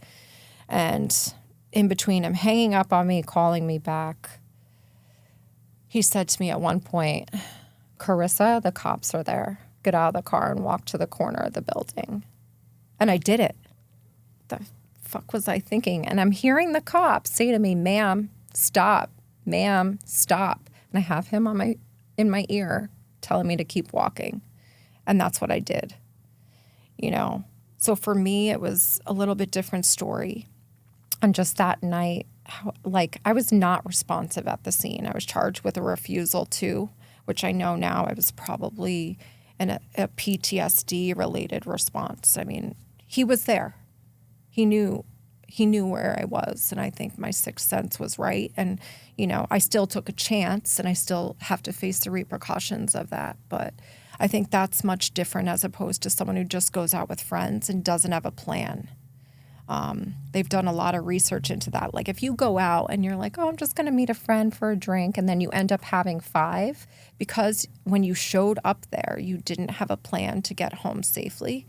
And in between him hanging up on me, calling me back, he said to me at one point, Karissa, the cops are there. Get out of the car and walk to the corner of the building. And I did it. The fuck was I thinking? And I'm hearing the cops say to me, ma'am, stop. Ma'am, stop. And I have him in my ear telling me to keep walking. And that's what I did. You know, so for me, it was a little bit different story. And just that night, I was not responsive at the scene. I was charged with a refusal to, which I know now I was probably in a PTSD-related response. I mean, he was there. He knew where I was, and I think my sixth sense was right. And, you know, I still took a chance, and I still have to face the repercussions of that. But I think that's much different as opposed to someone who just goes out with friends and doesn't have a plan. They've done a lot of research into that. Like if you go out and you're like, oh, I'm just going to meet a friend for a drink, and then you end up having 5 because when you showed up there, you didn't have a plan to get home safely.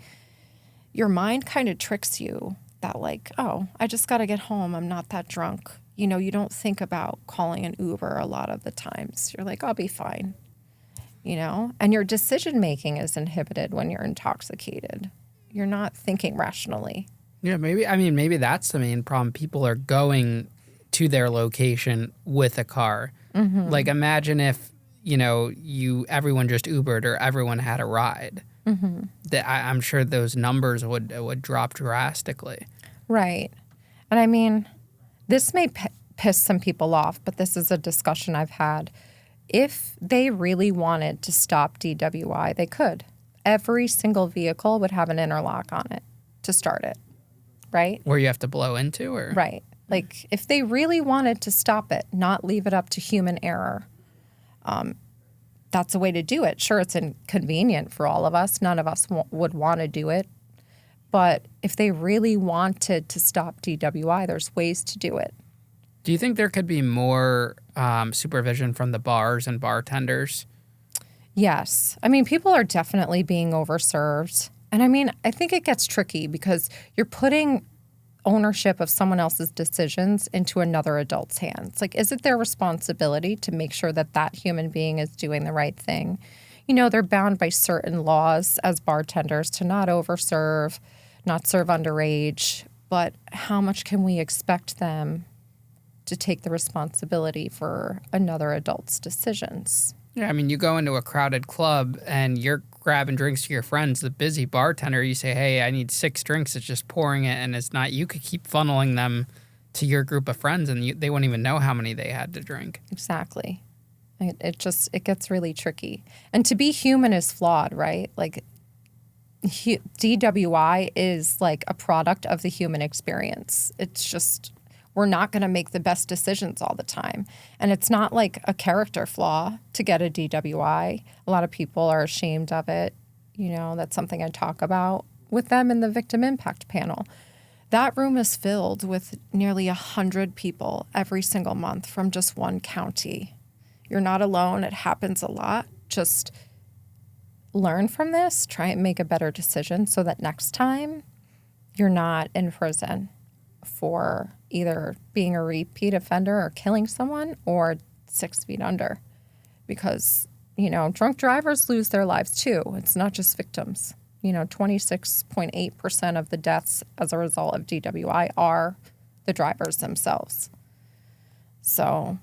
Your mind kind of tricks you that like, oh, I just got to get home. I'm not that drunk. You know, you don't think about calling an Uber a lot of the times. You're like, I'll be fine. You know, and your decision making is inhibited when you're intoxicated. You're not thinking rationally. Yeah, maybe that's the main problem. People are going to their location with a car. Mm-hmm. Like imagine if, you know, everyone just Ubered or everyone had a ride. Mm-hmm. I'm sure those numbers would drop drastically. Right. And I mean, this may piss some people off, but this is a discussion I've had. If they really wanted to stop DWI, they could. Every single vehicle would have an interlock on it to start it. Right? Where you have to blow into, or? Right. Like, if they really wanted to stop it, not leave it up to human error, that's a way to do it. Sure, it's inconvenient for all of us. None of us would want to do it. But if they really wanted to stop DWI, there's ways to do it. Do you think there could be more supervision from the bars and bartenders? Yes. I mean, people are definitely being overserved. And I mean, I think it gets tricky because you're putting ownership of someone else's decisions into another adult's hands. Like, is it their responsibility to make sure that that human being is doing the right thing? You know, they're bound by certain laws as bartenders to not overserve, not serve underage. But how much can we expect them to take the responsibility for another adult's decisions? Yeah, I mean, you go into a crowded club and you're grabbing drinks to your friends. The busy bartender, you say, hey, I need 6 drinks. It's just pouring it, and it's not. You could keep funneling them to your group of friends, and they wouldn't even know how many they had to drink. Exactly. It gets really tricky. And to be human is flawed, right? Like, DWI is like a product of the human experience. It's just, we're not going to make the best decisions all the time. And it's not like a character flaw to get a DWI. A lot of people are ashamed of it. You know, that's something I talk about with them in the victim impact panel. That room is filled with nearly 100 people every single month from just one county. You're not alone. It happens a lot. Just learn from this. Try and make a better decision so that next time you're not in prison for either being a repeat offender or killing someone or 6 feet under. Because, you know, drunk drivers lose their lives too. It's not just victims. You know, 26.8% of the deaths as a result of DWI are the drivers themselves. So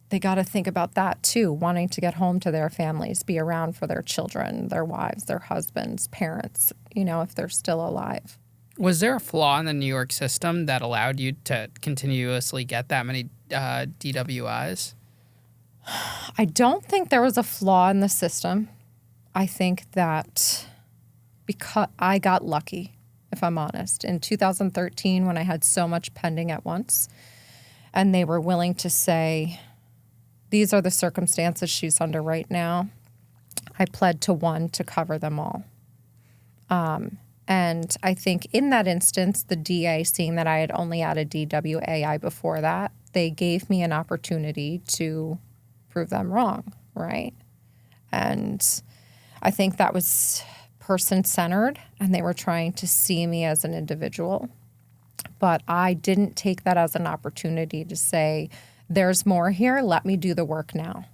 they got to think about that too, wanting to get home to their families, be around for their children, their wives, their husbands, parents, you know, if they're still alive. Was there a flaw in the New York system that allowed you to continuously get that many DWIs? I don't think there was a flaw in the system. I think that because I got lucky, if I'm honest. In 2013, when I had so much pending at once, and they were willing to say, these are the circumstances she's under right now, I pled to one to cover them all. And I think in that instance, the DA, seeing that I had only had a DWAI before that, they gave me an opportunity to prove them wrong, right? And I think that was person-centered, and they were trying to see me as an individual. But I didn't take that as an opportunity to say, there's more here, let me do the work now.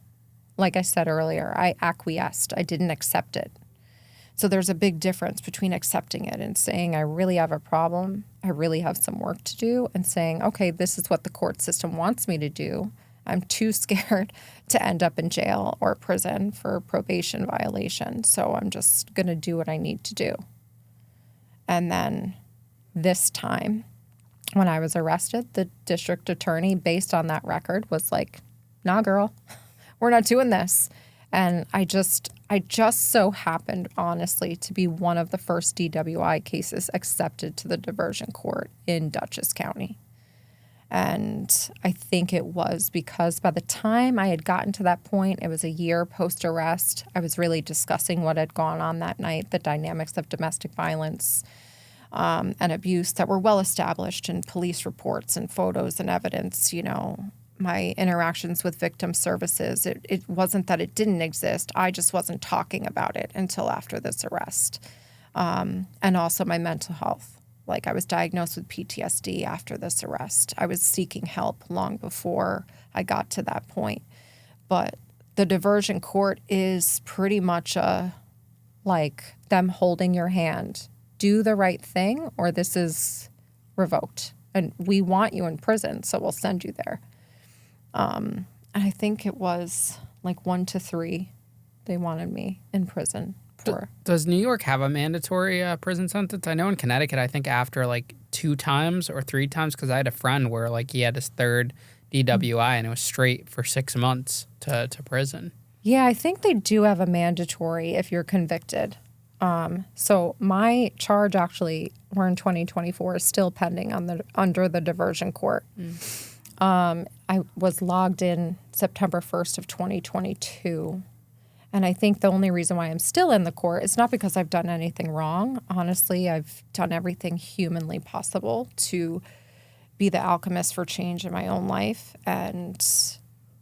Like I said earlier, I acquiesced. I didn't accept it. So there's a big difference between accepting it and saying, I really have a problem, I really have some work to do, and saying, okay, this is what the court system wants me to do. I'm too scared to end up in jail or prison for probation violation, so I'm just going to do what I need to do. And then this time, when I was arrested, the district attorney, based on that record, was like, nah, girl, we're not doing this. And I just so happened, honestly, to be one of the first DWI cases accepted to the diversion court in Dutchess County. And I think it was because by the time I had gotten to that point, it was a year post-arrest. I was really discussing what had gone on that night, the dynamics of domestic violence and abuse that were well established in police reports and photos and evidence, you know. My interactions with victim services, it wasn't that it didn't exist. I just wasn't talking about it until after this arrest. And also my mental health. Like, I was diagnosed with PTSD after this arrest. I was seeking help long before I got to that point. But the diversion court is pretty much like them holding your hand. Do the right thing or this is revoked. And we want you in prison, so we'll send you there. And I think it was like 1 to 3 they wanted me in prison for. Does New York have a mandatory prison sentence? I know in Connecticut, I think after like 2 times or 3 times, because I had a friend where like he had his 3rd DWI and it was straight for 6 months to prison. Yeah, I think they do have a mandatory if you're convicted. So my charge actually, we're in 2024, is still pending under the diversion court. I was logged in September 1st of 2022. And I think the only reason why I'm still in the court is not because I've done anything wrong. Honestly, I've done everything humanly possible to be the alchemist for change in my own life and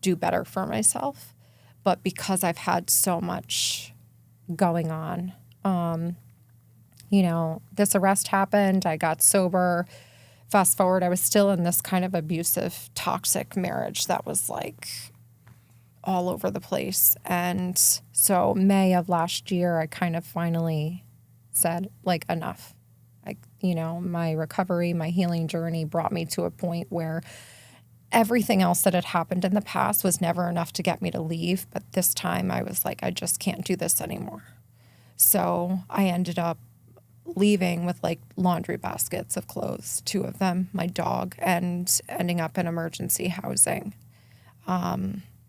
do better for myself. But because I've had so much going on, you know, this arrest happened, I got sober. Fast forward, I was still in this kind of abusive, toxic marriage that was like all over the place. And so May of last year, I kind of finally said, like, enough. Like, you know, my recovery, my healing journey brought me to a point where everything else that had happened in the past was never enough to get me to leave. But this time I was like, I just can't do this anymore. So I ended up leaving with like laundry baskets of clothes, 2 of them, my dog, and ending up in emergency housing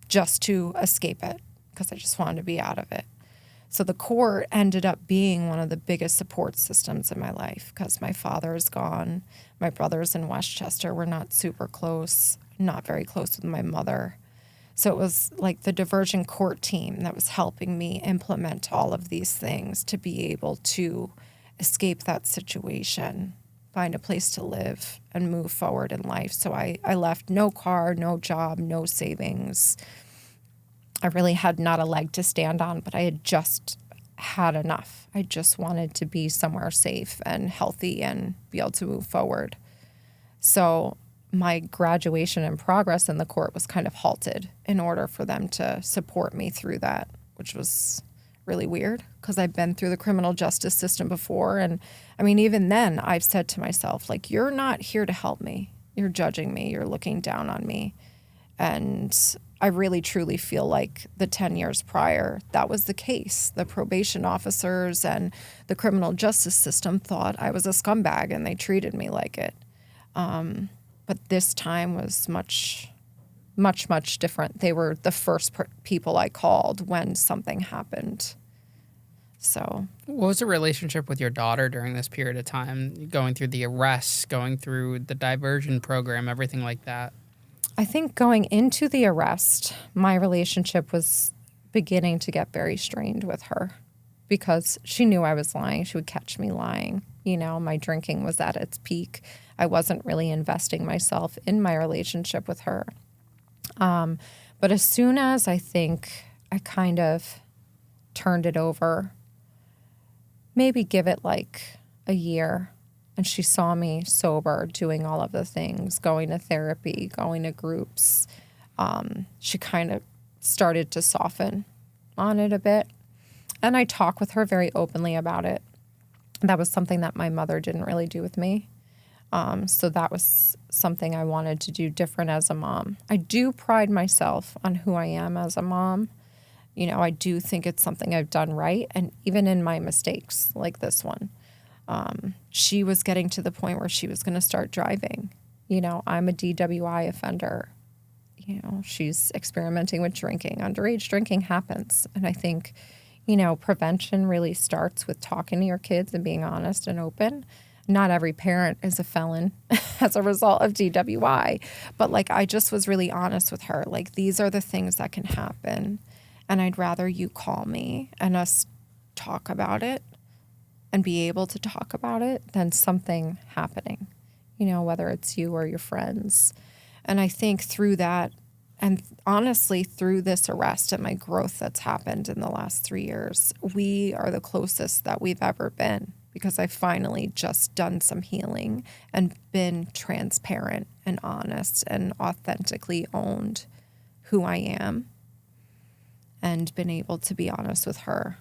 just to escape it because I just wanted to be out of it. So the court ended up being one of the biggest support systems in my life because my father is gone. My brothers in Westchester were not super close, not very close with my mother. So it was like the diversion court team that was helping me implement all of these things to be able to escape that situation, find a place to live, and move forward in life. So I left no car, no job, no savings. I really had not a leg to stand on, but I had just had enough. I just wanted to be somewhere safe and healthy and be able to move forward. So my graduation and progress in the court was kind of halted in order for them to support me through that, which was really weird because I've been through the criminal justice system before. And I mean, even then I've said to myself, like, you're not here to help me. You're judging me. You're looking down on me. And I really, truly feel like the 10 years prior, that was the case. The probation officers and the criminal justice system thought I was a scumbag and they treated me like it. But this time was much, much, much different. They were the first people I called when something happened. So, what was the relationship with your daughter during this period of time, going through the arrests, going through the diversion program, everything like that? I think going into the arrest, my relationship was beginning to get very strained with her because she knew I was lying. She would catch me lying. You know, my drinking was at its peak. I wasn't really investing myself in my relationship with her. But as soon as I think I kind of turned it over, maybe give it like a year, And she saw me sober, doing all of the things, going to therapy, going to groups. She kind of started to soften on it a bit. And I talk with her very openly about it. That was something that my mother didn't really do with me. So that was something I wanted to do different as a mom. I do pride myself on who I am as a mom. You know, I do think it's something I've done right. And even in my mistakes like this one, she was getting to the point where she was going to start driving. You know, I'm a DWI offender. You know, she's experimenting with drinking. Underage drinking happens. And I think, you know, prevention really starts with talking to your kids and being honest and open. Not every parent is a felon as a result of DWI. But, like, I just was really honest with her. Like, these are the things that can happen. And I'd rather you call me and us talk about it and be able to talk about it than something happening, you know, whether it's you or your friends. And I think through that, and honestly, through this arrest and my growth that's happened in the last 3 years, we are the closest that we've ever been, because I've finally just done some healing and been transparent and honest and authentically owned who I am and been able to be honest with her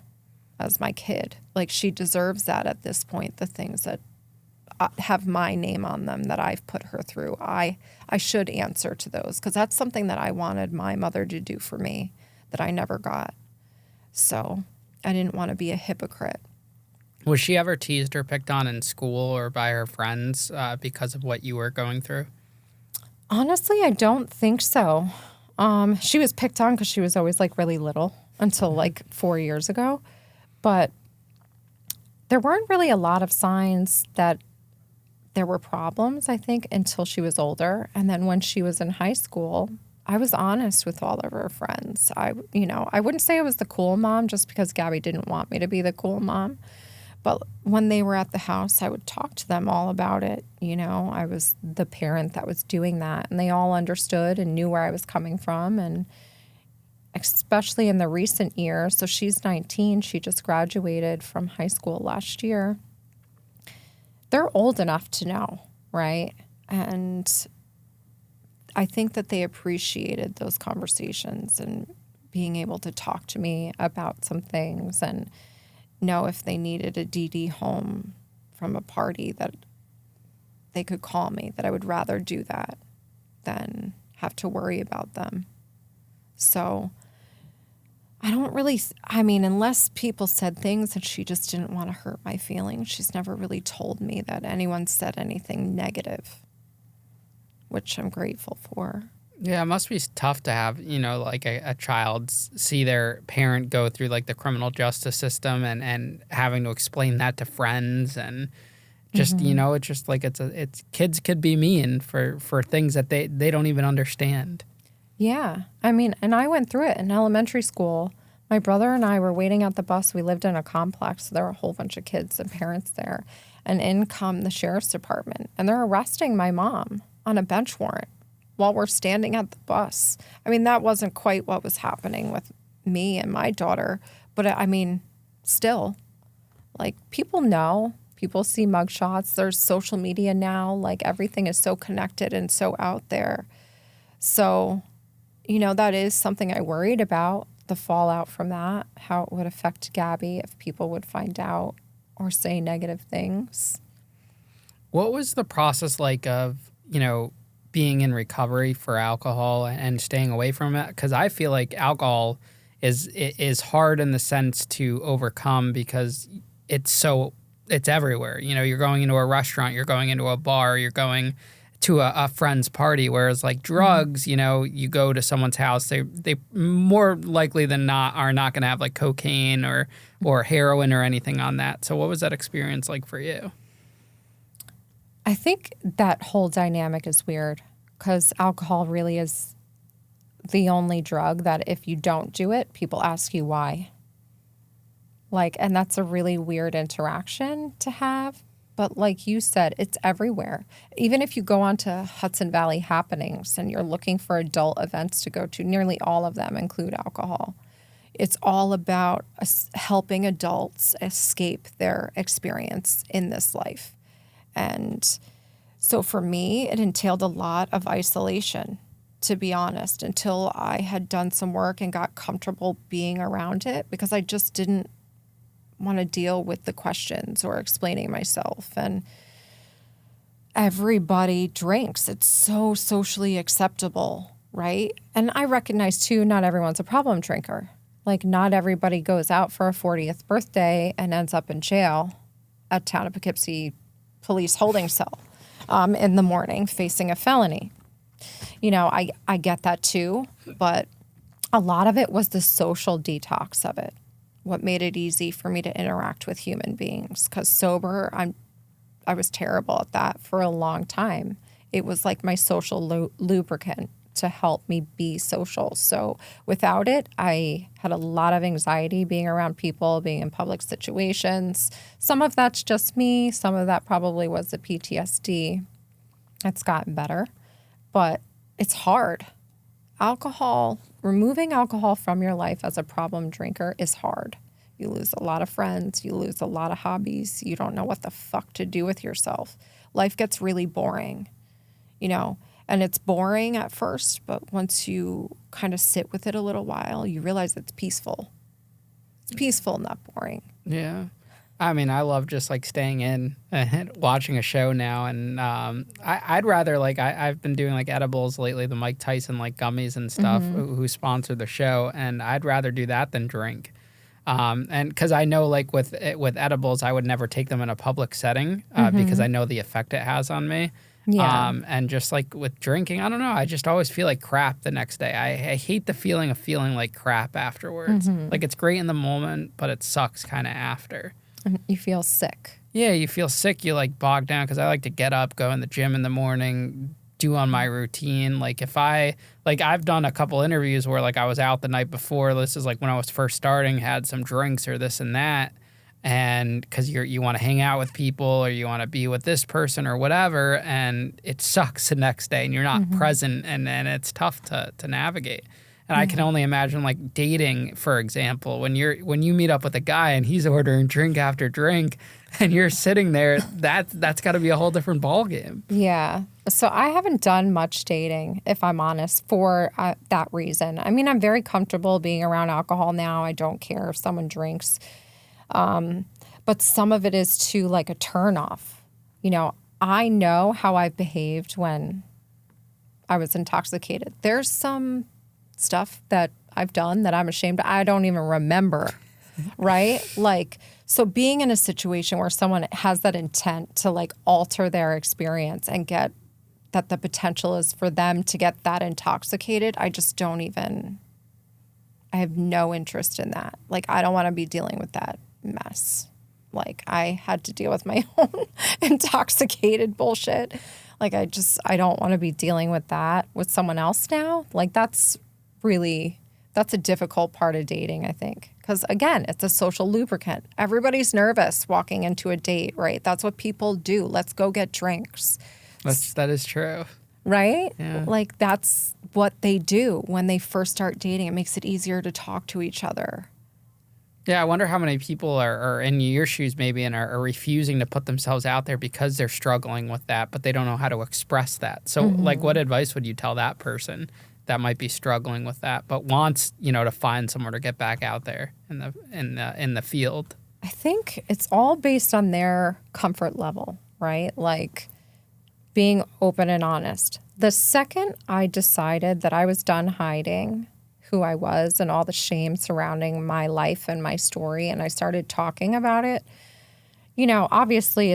as my kid. Like, she deserves that at this point, the things that have my name on them that I've put her through. I should answer to those, because that's something that I wanted my mother to do for me that I never got. So I didn't want to be a hypocrite. Was she ever teased or picked on in school or by her friends because of what you were going through? Honestly, I don't think so. She was picked on because she was always, like, really little until, like, 4 years ago. But there weren't really a lot of signs that there were problems, I think, until she was older. And then when she was in high school, I was honest with all of her friends. I wouldn't say I was the cool mom just because Gabby didn't want me to be the cool mom. But when they were at the house, I would talk to them all about it. You know, I was the parent that was doing that. And they all understood and knew where I was coming from. And especially in the recent years, so she's 19, she just graduated from high school last year. They're old enough to know, right? And I think that they appreciated those conversations and being able to talk to me about some things and know if they needed a DD home from a party that they could call me, that I would rather do that than have to worry about them. So unless people said things that she just didn't want to hurt my feelings, she's never really told me that anyone said anything negative, which I'm grateful for. Yeah, it must be tough to have, you know, like a child see their parent go through, like, the criminal justice system and having to explain that to friends and just, you know, it's just like it's kids could be mean for things that they don't even understand. Yeah. I mean, and I went through it in elementary school. My brother and I were waiting at the bus. We lived in a complex, so there were a whole bunch of kids and parents there. And in come the sheriff's department, and they're arresting my mom on a bench warrant while we're standing at the bus. I mean, that wasn't quite what was happening with me and my daughter, but I mean, still, like, people know. People see mugshots. There's social media now. Like, everything is so connected and so out there. So, you know, that is something I worried about, the fallout from that, how it would affect Gabby if people would find out or say negative things. What was the process like of, you know, being in recovery for alcohol and staying away from it? Because I feel like alcohol is hard in the sense to overcome because it's everywhere. You know, you're going into a restaurant, you're going into a bar, you're going to a friend's party, whereas, like, drugs, you know, you go to someone's house, they more likely than not are not going to have, like, cocaine or heroin or anything on that. So what was that experience like for you? I think that whole dynamic is weird because alcohol really is the only drug that if you don't do it, people ask you why. Like, and that's a really weird interaction to have. But like you said, it's everywhere. Even if you go onto Hudson Valley happenings and you're looking for adult events to go to, nearly all of them include alcohol. It's all about helping adults escape their experience in this life. And so for me, it entailed a lot of isolation, to be honest, until I had done some work and got comfortable being around it, because I just didn't want to deal with the questions or explaining myself. And everybody drinks. It's so socially acceptable, right? And I recognize too, not everyone's a problem drinker. Like, not everybody goes out for a 40th birthday and ends up in jail at Town of Poughkeepsie police holding cell in the morning facing a felony. You know, I get that too, but a lot of it was the social detox of it. What made it easy for me to interact with human beings. Because sober, I was terrible at that for a long time. It was like my social lubricant to help me be social. So without it, I had a lot of anxiety being around people, being in public situations. Some of that's just me. Some of that probably was the PTSD. It's gotten better, but it's hard. Removing alcohol from your life as a problem drinker is hard. You lose a lot of friends. You lose a lot of hobbies. You don't know what the fuck to do with yourself. Life gets really boring, you know, and it's boring at first, but once you kind of sit with it a little while, you realize it's peaceful. It's peaceful, not boring. Yeah. I mean, I love just like staying in and watching a show now. And I'd rather like, I've been doing like edibles lately, the Mike Tyson like gummies and stuff who sponsor the show. And I'd rather do that than drink. And because I know like with edibles, I would never take them in a public setting because I know the effect it has on me. Yeah. And just like with drinking, I don't know. I just always feel like crap the next day. I hate the feeling of feeling like crap afterwards. Like it's great in the moment, but it sucks kind of after. You feel sick. Yeah, you feel sick. You like bog down because I like to get up, go in the gym in the morning, do on my routine. Like if I've done a couple interviews where like I was out the night before. This is like when I was first starting, had some drinks or this and that. And because you want to hang out with people or you want to be with this person or whatever. And it sucks the next day and you're not present and it's tough to navigate. And I can only imagine like dating, for example, when you meet up with a guy and he's ordering drink after drink and you're sitting there, that's got to be a whole different ballgame. Yeah. So I haven't done much dating, if I'm honest, for that reason. I mean, I'm very comfortable being around alcohol now. I don't care if someone drinks. But some of it is too like a turnoff. You know, I know how I've behaved when I was intoxicated. There's some stuff that I've done that I'm ashamed of. I don't even remember, right? Like, so being in a situation where someone has that intent to like alter their experience and get that the potential is for them to get that intoxicated, I have no interest in that. Like, I don't want to be dealing with that mess. Like, I had to deal with my own intoxicated bullshit. Like, I don't want to be dealing with that with someone else now. Like, that's a difficult part of dating, I think. Because, again, it's a social lubricant. Everybody's nervous walking into a date, right? That's what people do. Let's go get drinks. That is true. Right? Yeah. Like, that's what they do when they first start dating. It makes it easier to talk to each other. Yeah, I wonder how many people are in your shoes maybe and are refusing to put themselves out there because they're struggling with that, but they don't know how to express that. So, like, what advice would you tell that person that might be struggling with that, but wants, to find somewhere to get back out there in the field? I think it's all based on their comfort level, right? Like, being open and honest. The second I decided that I was done hiding who I was and all the shame surrounding my life and my story, and I started talking about it, obviously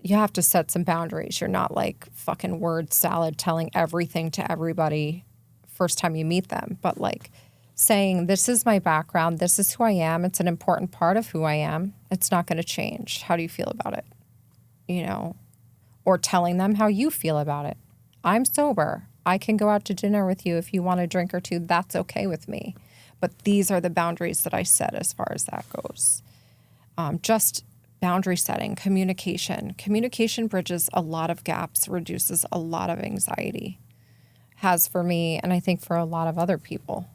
you have to set some boundaries. You're not like fucking word salad telling everything to everybody first time you meet them, but like saying, this is my background, this is who I am, it's an important part of who I am, it's not going to change. How do you feel about it? Or telling them how you feel about it. I'm sober. I can go out to dinner with you if you want a drink or two. That's okay with me. But these are the boundaries that I set as far as that goes. Just boundary setting, communication. Communication bridges a lot of gaps, reduces a lot of anxiety. Has for me, and I think for a lot of other people.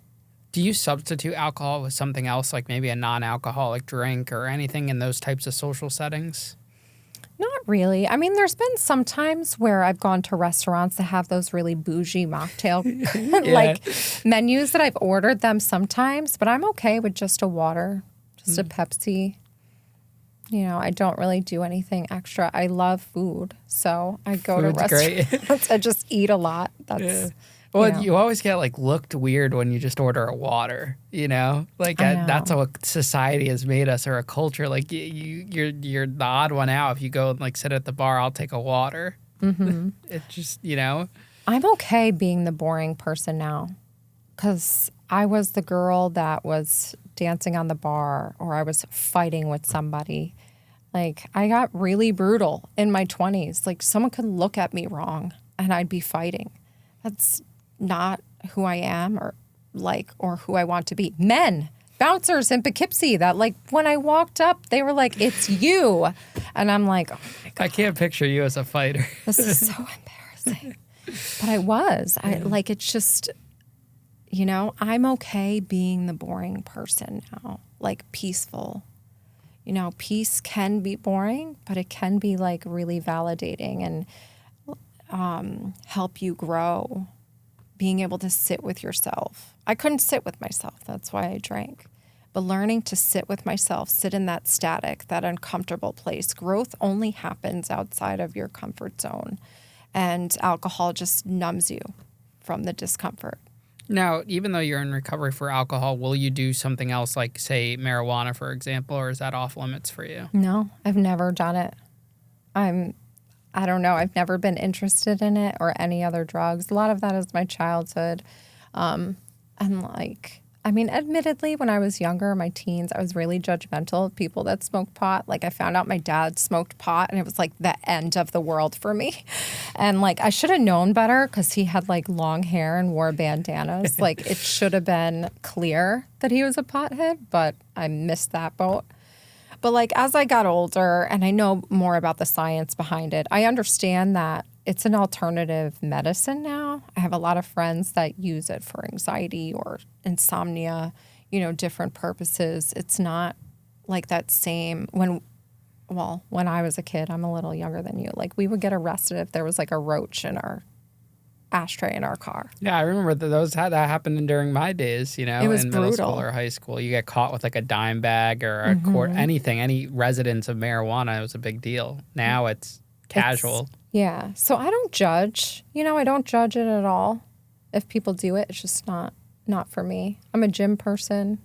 Do you substitute alcohol with something else, like maybe a non-alcoholic drink or anything in those types of social settings? Not really. I mean, there's been some times where I've gone to restaurants that have those really bougie mocktail like menus that I've ordered them sometimes, but I'm okay with just a water, just a Pepsi. You know, I don't really do anything extra. I love food, so I go to restaurants. I just eat a lot. That's Well, you always get like looked weird when you just order a water, you know? Like that's how society has made us, or a culture. Like you're the odd one out. If you go and like sit at the bar, I'll take a water. Mm-hmm. It's just, you know. I'm okay being the boring person now, because I was the girl that was dancing on the bar, or I was fighting with somebody. Like, I got really brutal in my 20s. Like, someone could look at me wrong and I'd be fighting. That's not who I am, or who I want to be. Men, bouncers in Poughkeepsie, that like when I walked up, they were like, "It's you," and I'm like, "Oh my God, I can't picture you as a fighter." This is so embarrassing. But I was. I like, it's just, you know, I'm okay being the boring person now, like peaceful. You know, peace can be boring, but it can be like really validating and help you grow. Being able to sit with yourself. I couldn't sit with myself. That's why I drank. But learning to sit with myself, sit in that static, that uncomfortable place. Growth only happens outside of your comfort zone. And alcohol just numbs you from the discomfort. Now, even though you're in recovery for alcohol, will you do something else like, say, marijuana, for example, or is that off limits for you? No, I've never done it. I don't know. I've never been interested in it or any other drugs. A lot of that is my childhood. And like, I mean, admittedly, when I was younger, my teens, I was really judgmental of people that smoked pot. Like, I found out my dad smoked pot, and it was like the end of the world for me. And like, I should have known better, because he had like long hair and wore bandanas. Like, it should have been clear that he was a pothead, but I missed that boat. But like, as I got older and I know more about the science behind it, I understand that it's an alternative medicine now. I have a lot of friends that use it for anxiety or insomnia, you know, different purposes. It's not like that same when I was a kid, I'm a little younger than you. Like, we would get arrested if there was like a roach in our ashtray in our car. Yeah, I remember that happened during my days, you know, it was in brutal. Middle school or high school. You get caught with like a dime bag or a quart, anything, any residence of marijuana, it was a big deal. Now it's casual. Yeah. So I don't judge. You know, I don't judge it at all. If people do it, it's just not for me. I'm a gym person,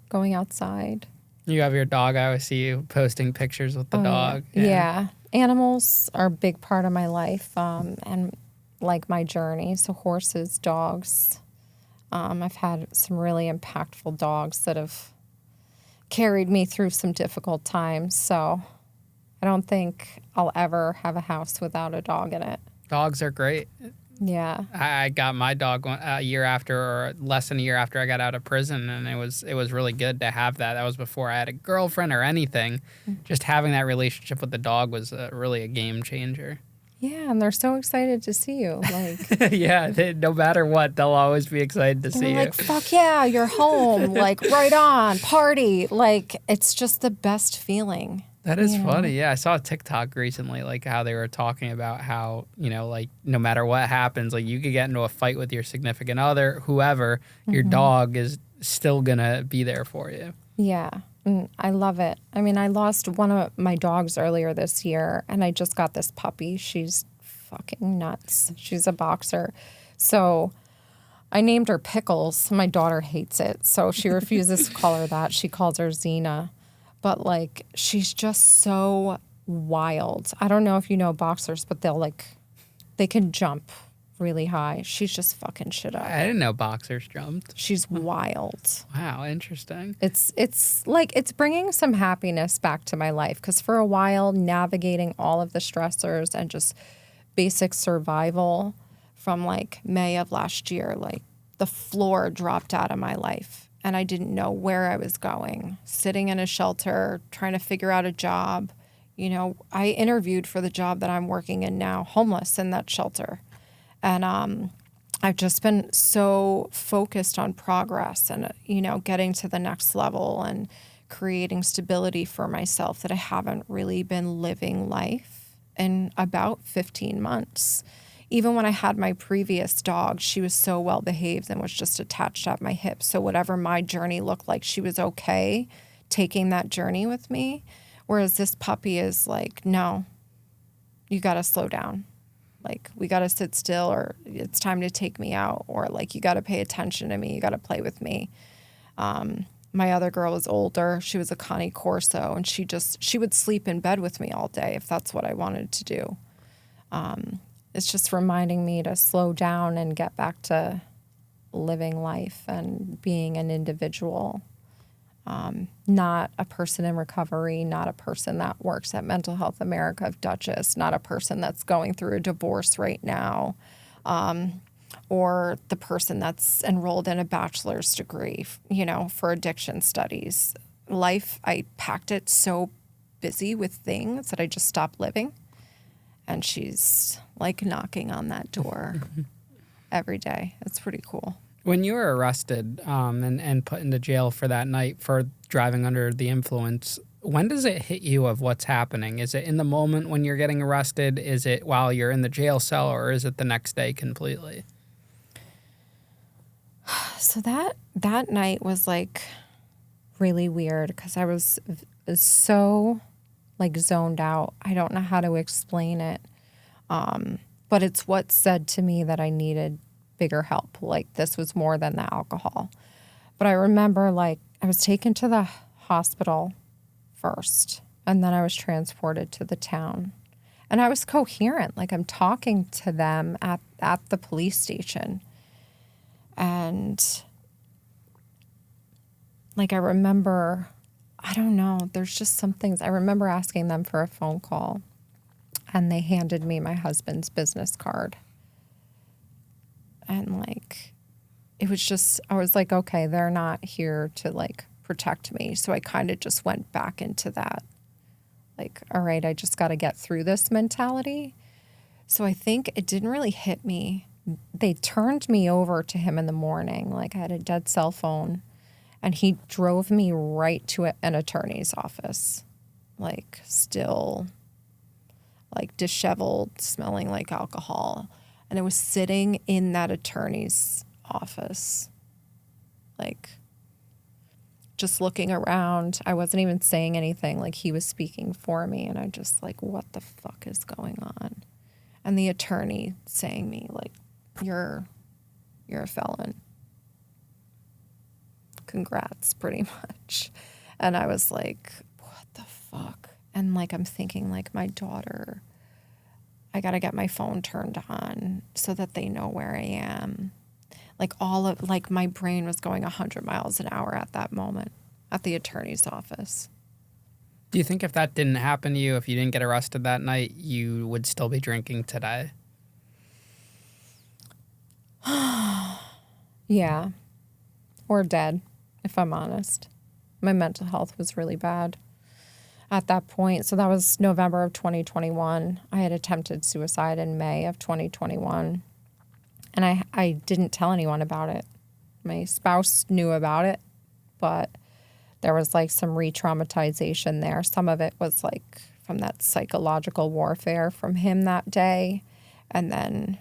going outside. You have your dog. I always see you posting pictures with the dog. Yeah. Animals are a big part of my life. And like my journey. So horses, dogs. I've had some really impactful dogs that have carried me through some difficult times. So I don't think I'll ever have a house without a dog in it. Dogs are great. Yeah. I got my dog a year after, or less than a year after I got out of prison, and it was really good to have that. That was before I had a girlfriend or anything. Just having that relationship with the dog was really a game changer. Yeah, and they're so excited to see you. Like, yeah, no matter what, they'll always be excited to see you. Like, fuck yeah, you're home. Like, right on, party. Like, it's just the best feeling. That is funny. Yeah, I saw a TikTok recently, like how they were talking about how, you know, like no matter what happens, like you could get into a fight with your significant other, whoever, your dog is still going to be there for you. Yeah. I love it. I mean, I lost one of my dogs earlier this year, and I just got this puppy. She's fucking nuts. She's a boxer. So I named her Pickles. My daughter hates it, so she refuses to call her that. She calls her Xena. But, like, she's just so wild. I don't know if you know boxers, but they can jump really high. She's just fucking shit up. I didn't know boxers jumped. She's wild. Wow, interesting. It's like, it's bringing some happiness back to my life, because for a while, navigating all of the stressors and just basic survival from like May of last year, like the floor dropped out of my life and I didn't know where I was going. Sitting in a shelter, trying to figure out a job. You know, I interviewed for the job that I'm working in now, homeless in that shelter. And I've just been so focused on progress and, you know, getting to the next level and creating stability for myself that I haven't really been living life. in about 15 months. Even when I had my previous dog, she was so well behaved and was just attached at my hip. So whatever my journey looked like, she was okay taking that journey with me. Whereas this puppy is like, no, you got to slow down. Like, we got to sit still, or it's time to take me out, or like, you got to pay attention to me. You got to play with me. My other girl was older. She was a Connie Corso, and she would sleep in bed with me all day if that's what I wanted to do. It's just reminding me to slow down and get back to living life and being an individual, not a person in recovery, not a person that works at Mental Health America of Dutchess, not a person that's going through a divorce right now, or the person that's enrolled in a bachelor's degree, for addiction studies. Life, I packed it so busy with things that I just stopped living. And she's like knocking on that door every day. It's pretty cool. When you were arrested and put into jail for that night for driving under the influence, when does it hit you of what's happening? Is it in the moment when you're getting arrested? Is it while you're in the jail cell, or is it the next day completely? So that night was like really weird because I was so like zoned out. I don't know how to explain it. But it's what said to me that I needed bigger help. Like, this was more than the alcohol. But I remember, like, I was taken to the hospital first, and then I was transported to the town. And I was coherent. Like, I'm talking to them at the police station. And, like, I remember, I don't know, there's just some things. I remember asking them for a phone call, and they handed me my husband's business card. And, like, it was just, I was like, okay, they're not here to, like, protect me. So I kind of just went back into that, like, all right, I just got to get through this mentality. So I think it didn't really hit me. They turned me over to him in the morning. Like, I had a dead cell phone. And he drove me right to an attorney's office, like, still, like, disheveled, smelling like alcohol. And I was sitting in that attorney's office, like, just looking around. I wasn't even saying anything. Like, he was speaking for me. And I just, like, what the fuck is going on? And the attorney saying me, like, you're a felon. Congrats, pretty much. And I was like, what the fuck? And, like, I'm thinking, like, my daughter, I got to get my phone turned on so that they know where I am. Like, my brain was going 100 miles an hour at that moment at the attorney's office. Do you think if that didn't happen to you, if you didn't get arrested that night, you would still be drinking today? Yeah. Or dead, if I'm honest. My mental health was really bad at that point. So that was November of 2021. I had attempted suicide in May of 2021. And I didn't tell anyone about it. My spouse knew about it, but there was, like, some re-traumatization there. Some of it was, like, from that psychological warfare from him that day. And then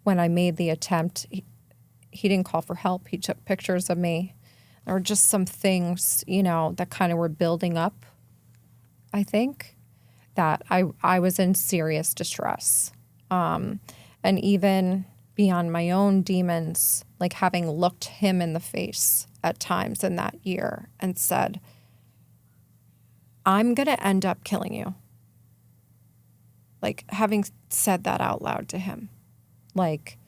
when I made the attempt, he didn't call for help. He took pictures of me. There were just some things, that kind of were building up, I think, that I was in serious distress. And even beyond my own demons, like, having looked him in the face at times in that year and said, I'm going to end up killing you. Like, having said that out loud to him, like,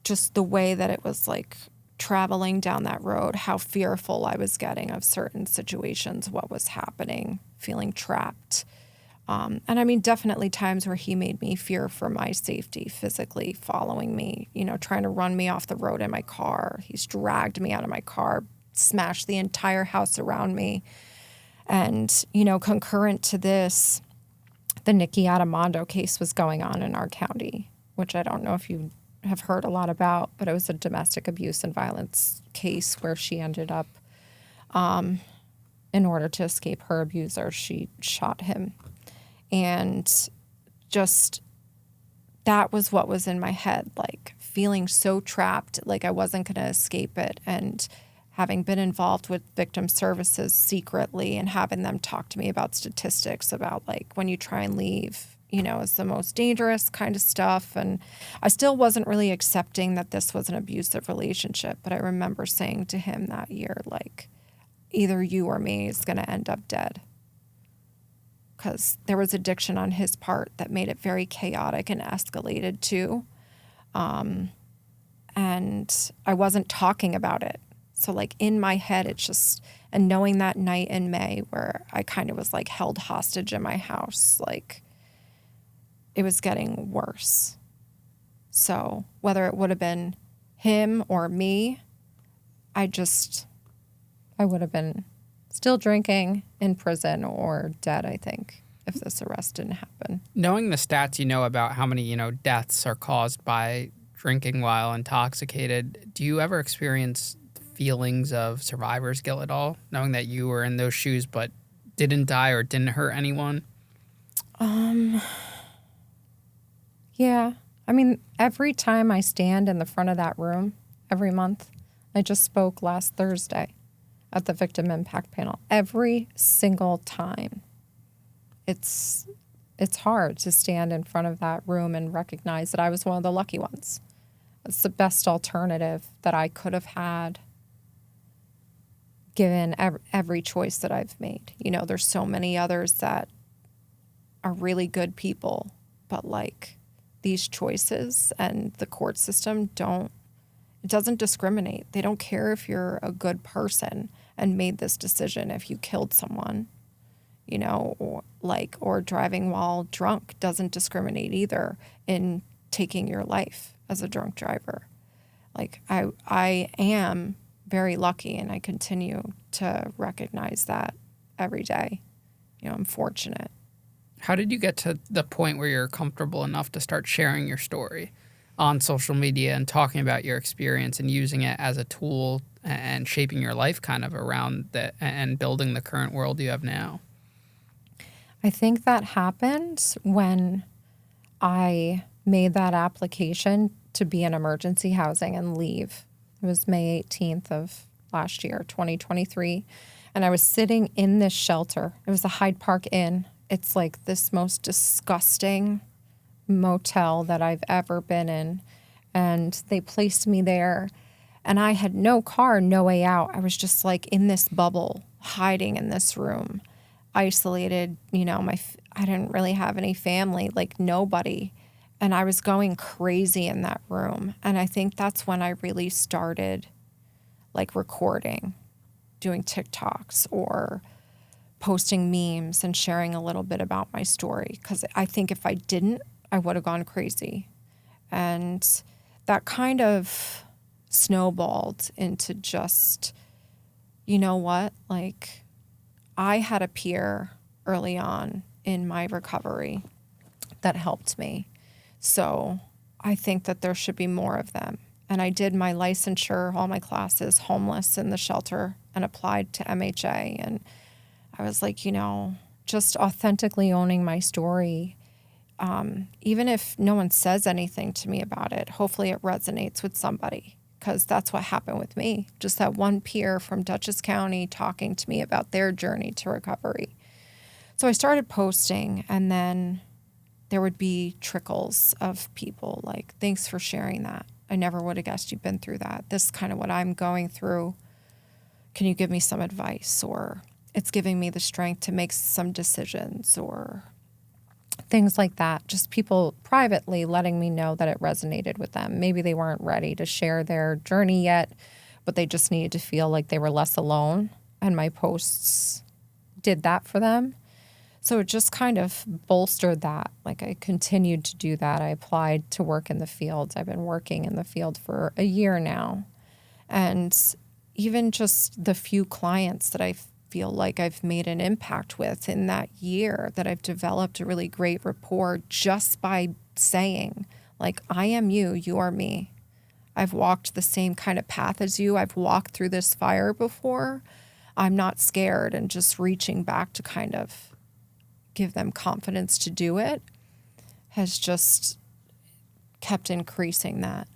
just the way that it was, like, traveling down that road, how fearful I was getting of certain situations, what was happening, feeling trapped. And I mean, definitely times where he made me fear for my safety, physically following me, trying to run me off the road in my car. He's dragged me out of my car, smashed the entire house around me. And, concurrent to this, the Nikki Adamando case was going on in our county, which I don't know if you have heard a lot about, but it was a domestic abuse and violence case where she ended up, in order to escape her abuser, she shot him. And just, that was what was in my head, like feeling so trapped, like I wasn't going to escape it. And having been involved with victim services secretly and having them talk to me about statistics about like when you try and leave, you know, is the most dangerous kind of stuff. And I still wasn't really accepting that this was an abusive relationship. But I remember saying to him that year, like, either you or me is going to end up dead. Because there was addiction on his part that made it very chaotic and escalated too. And I wasn't talking about it. So like in my head, it's just, and knowing that night in May where I kind of was like held hostage in my house, like it was getting worse. So whether it would have been him or me, I would have been still drinking in prison or dead, I think, if this arrest didn't happen. Knowing the stats you know about how many, deaths are caused by drinking while intoxicated, do you ever experience feelings of survivor's guilt at all, knowing that you were in those shoes but didn't die or didn't hurt anyone? Yeah. I mean, every time I stand in the front of that room every month, I just spoke last Thursday at the victim impact panel. Every single time. It's hard to stand in front of that room and recognize that I was one of the lucky ones. It's the best alternative that I could have had given every choice that I've made. You know, there's so many others that are really good people, but like these choices and the court system doesn't discriminate. They don't care if you're a good person and made this decision if you killed someone, or driving while drunk doesn't discriminate either in taking your life as a drunk driver. Like I am very lucky and I continue to recognize that every day. I'm fortunate. How did you get to the point where you're comfortable enough to start sharing your story on social media and talking about your experience and using it as a tool and shaping your life kind of around that and building the current world you have now? I think that happened when I made that application to be in emergency housing and leave. It was May 18th of last year, 2023. And I was sitting in this shelter. It was the Hyde Park Inn. It's like this most disgusting motel that I've ever been in. And they placed me there. And I had no car, no way out. I was just like in this bubble, hiding in this room, isolated. I didn't really have any family, like nobody. And I was going crazy in that room. And I think that's when I really started like recording, doing TikToks or posting memes and sharing a little bit about my story. Because I think if I didn't, I would have gone crazy. And that kind of snowballed into just, you know what? Like, I had a peer early on in my recovery that helped me. So I think that there should be more of them. And I did my licensure, all my classes, homeless in the shelter, and applied to MHA. And I was like, just authentically owning my story. Even if no one says anything to me about it, hopefully it resonates with somebody, because that's what happened with me. Just that one peer from Dutchess County talking to me about their journey to recovery. So I started posting, and then there would be trickles of people like, thanks for sharing that. I never would have guessed you've been through that. This is kind of what I'm going through. Can you give me some advice? Or it's giving me the strength to make some decisions, or things like that. Just people privately letting me know that it resonated with them. Maybe they weren't ready to share their journey yet, but they just needed to feel like they were less alone. And my posts did that for them. So it just kind of bolstered that. Like, I continued to do that. I applied to work in the field. I've been working in the field for a year now. And even just the few clients that I feel like I've made an impact with in that year, that I've developed a really great rapport just by saying, like, I am you, you are me. I've walked the same kind of path as you. I've walked through this fire before. I'm not scared, and just reaching back to kind of give them confidence to do it has just kept increasing that.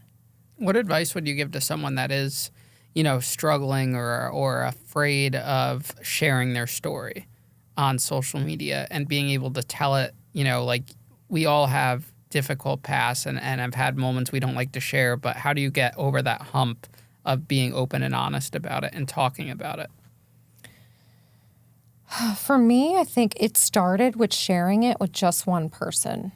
What advice would you give to someone that is, struggling or afraid of sharing their story on social media and being able to tell it, like we all have difficult pasts and have had moments we don't like to share, but how do you get over that hump of being open and honest about it and talking about it? For me, I think it started with sharing it with just one person.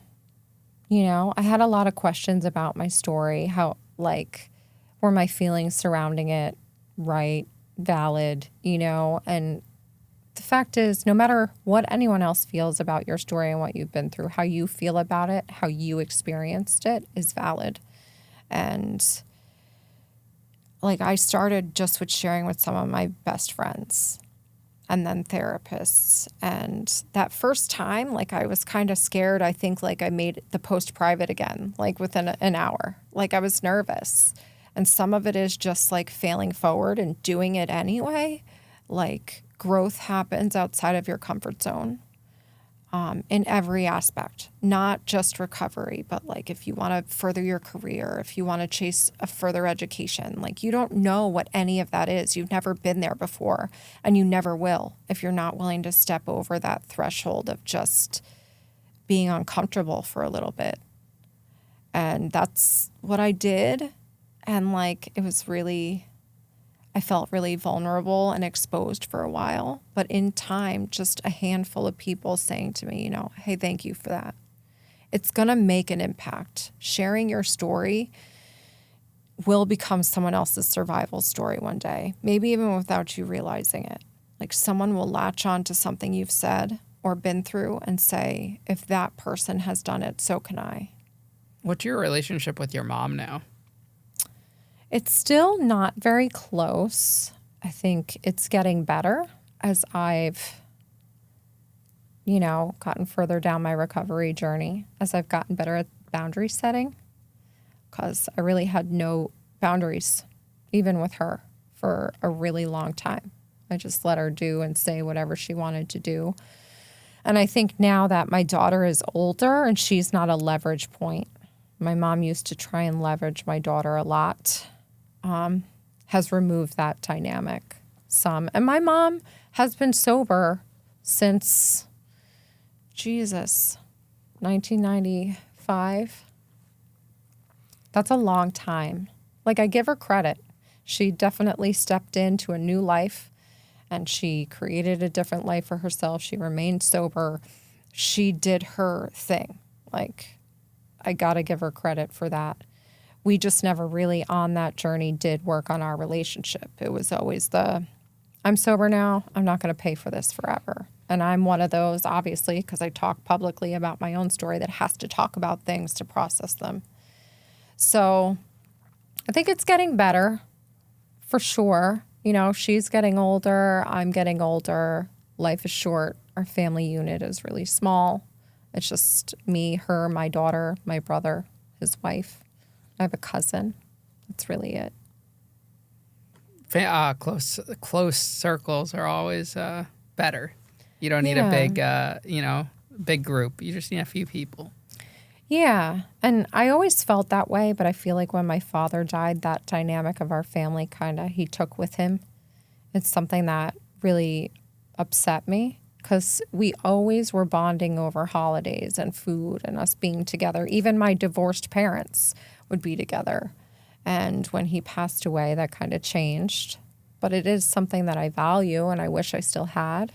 I had a lot of questions about my story, how, were my feelings surrounding it right, valid, and the fact is, no matter what anyone else feels about your story and what you've been through, how you feel about it, how you experienced it is valid. And I started just with sharing with some of my best friends and then therapists. And that first time, I was kind of scared. I think I made the post private again, within an hour. I was nervous. And some of it is just failing forward and doing it anyway. Growth happens outside of your comfort zone in every aspect, not just recovery, but if you want to further your career, if you want to chase a further education, you don't know what any of that is. You've never been there before, and you never will if you're not willing to step over that threshold of just being uncomfortable for a little bit. And that's what I did. And it was really, I felt really vulnerable and exposed for a while. But in time, just a handful of people saying to me, hey, thank you for that. It's going to make an impact. Sharing your story will become someone else's survival story one day, maybe even without you realizing it. Someone will latch on to something you've said or been through and say, if that person has done it, so can I. What's your relationship with your mom now? It's still not very close. I think it's getting better as I've, gotten further down my recovery journey, as I've gotten better at boundary setting, because I really had no boundaries, even with her, for a really long time. I just let her do and say whatever she wanted to do. And I think now that my daughter is older and she's not a leverage point, my mom used to try and leverage my daughter a lot. Has removed that dynamic some. And my mom has been sober since, 1995. That's a long time. I give her credit. She definitely stepped into a new life and she created a different life for herself. She remained sober. She did her thing. I gotta give her credit for that. We just never really on that journey did work on our relationship. It was always I'm sober now, I'm not going to pay for this forever. And I'm one of those, obviously, because I talk publicly about my own story, that has to talk about things to process them. So I think it's getting better, for sure. She's getting older, I'm getting older. Life is short. Our family unit is really small. It's just me, her, my daughter, my brother, his wife. I have a cousin. That's really it. Close circles are always better. You don't need a big, big group. You just need a few people. Yeah, and I always felt that way, but I feel like when my father died, that dynamic of our family he took with him. It's something that really upset me, because we always were bonding over holidays and food and us being together. Even my divorced parents would be together. And when he passed away, that kind of changed. But it is something that I value and I wish I still had.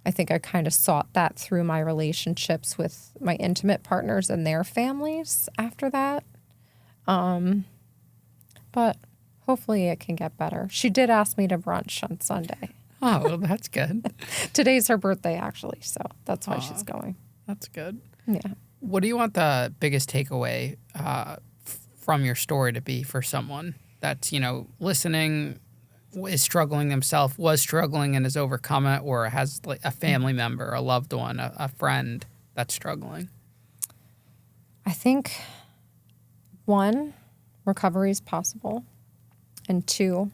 I think I kind of sought that through my relationships with my intimate partners and their families after that. But hopefully it can get better. She did ask me to brunch on Sunday. Oh, well, that's good. Today's her birthday, actually, so that's why she's going. That's good. Yeah. What do you want the biggest takeaway from your story to be for someone that's, listening, is struggling themselves, was struggling and has overcome it, or has a family member, a loved one, a friend that's struggling? I think, 1, recovery is possible. And 2,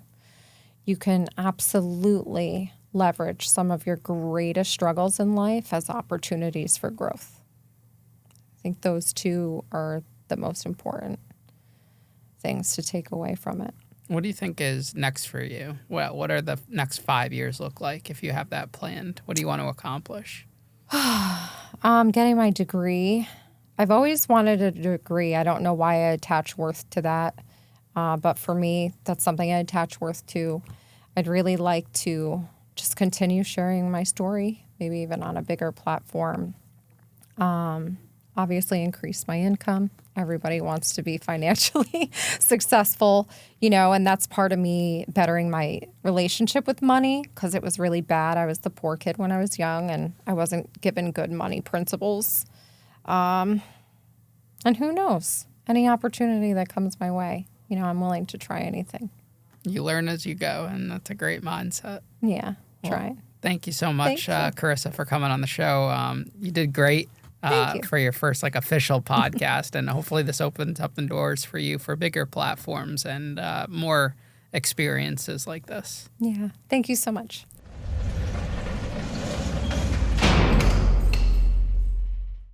you can absolutely leverage some of your greatest struggles in life as opportunities for growth. think those two are the most important things to take away from it. What do you think is next for you? Well, what are the next 5 years look like if you have that planned? What do you want to accomplish? Getting my degree. I've always wanted a degree. I don't know why I attach worth to that. But for me, that's something I attach worth to. I'd really like to just continue sharing my story, maybe even on a bigger platform. Obviously increase my income. Everybody wants to be financially successful, and that's part of me bettering my relationship with money because it was really bad. I was the poor kid when I was young and I wasn't given good money principles. And who knows? Any opportunity that comes my way, I'm willing to try anything. You learn as you go, and that's a great mindset. Yeah, try it. Thank you so much, Karissa, for coming on the show. You did great. For your first official podcast, and hopefully this opens up the doors for you for bigger platforms and more experiences like this. Yeah. Thank you so much.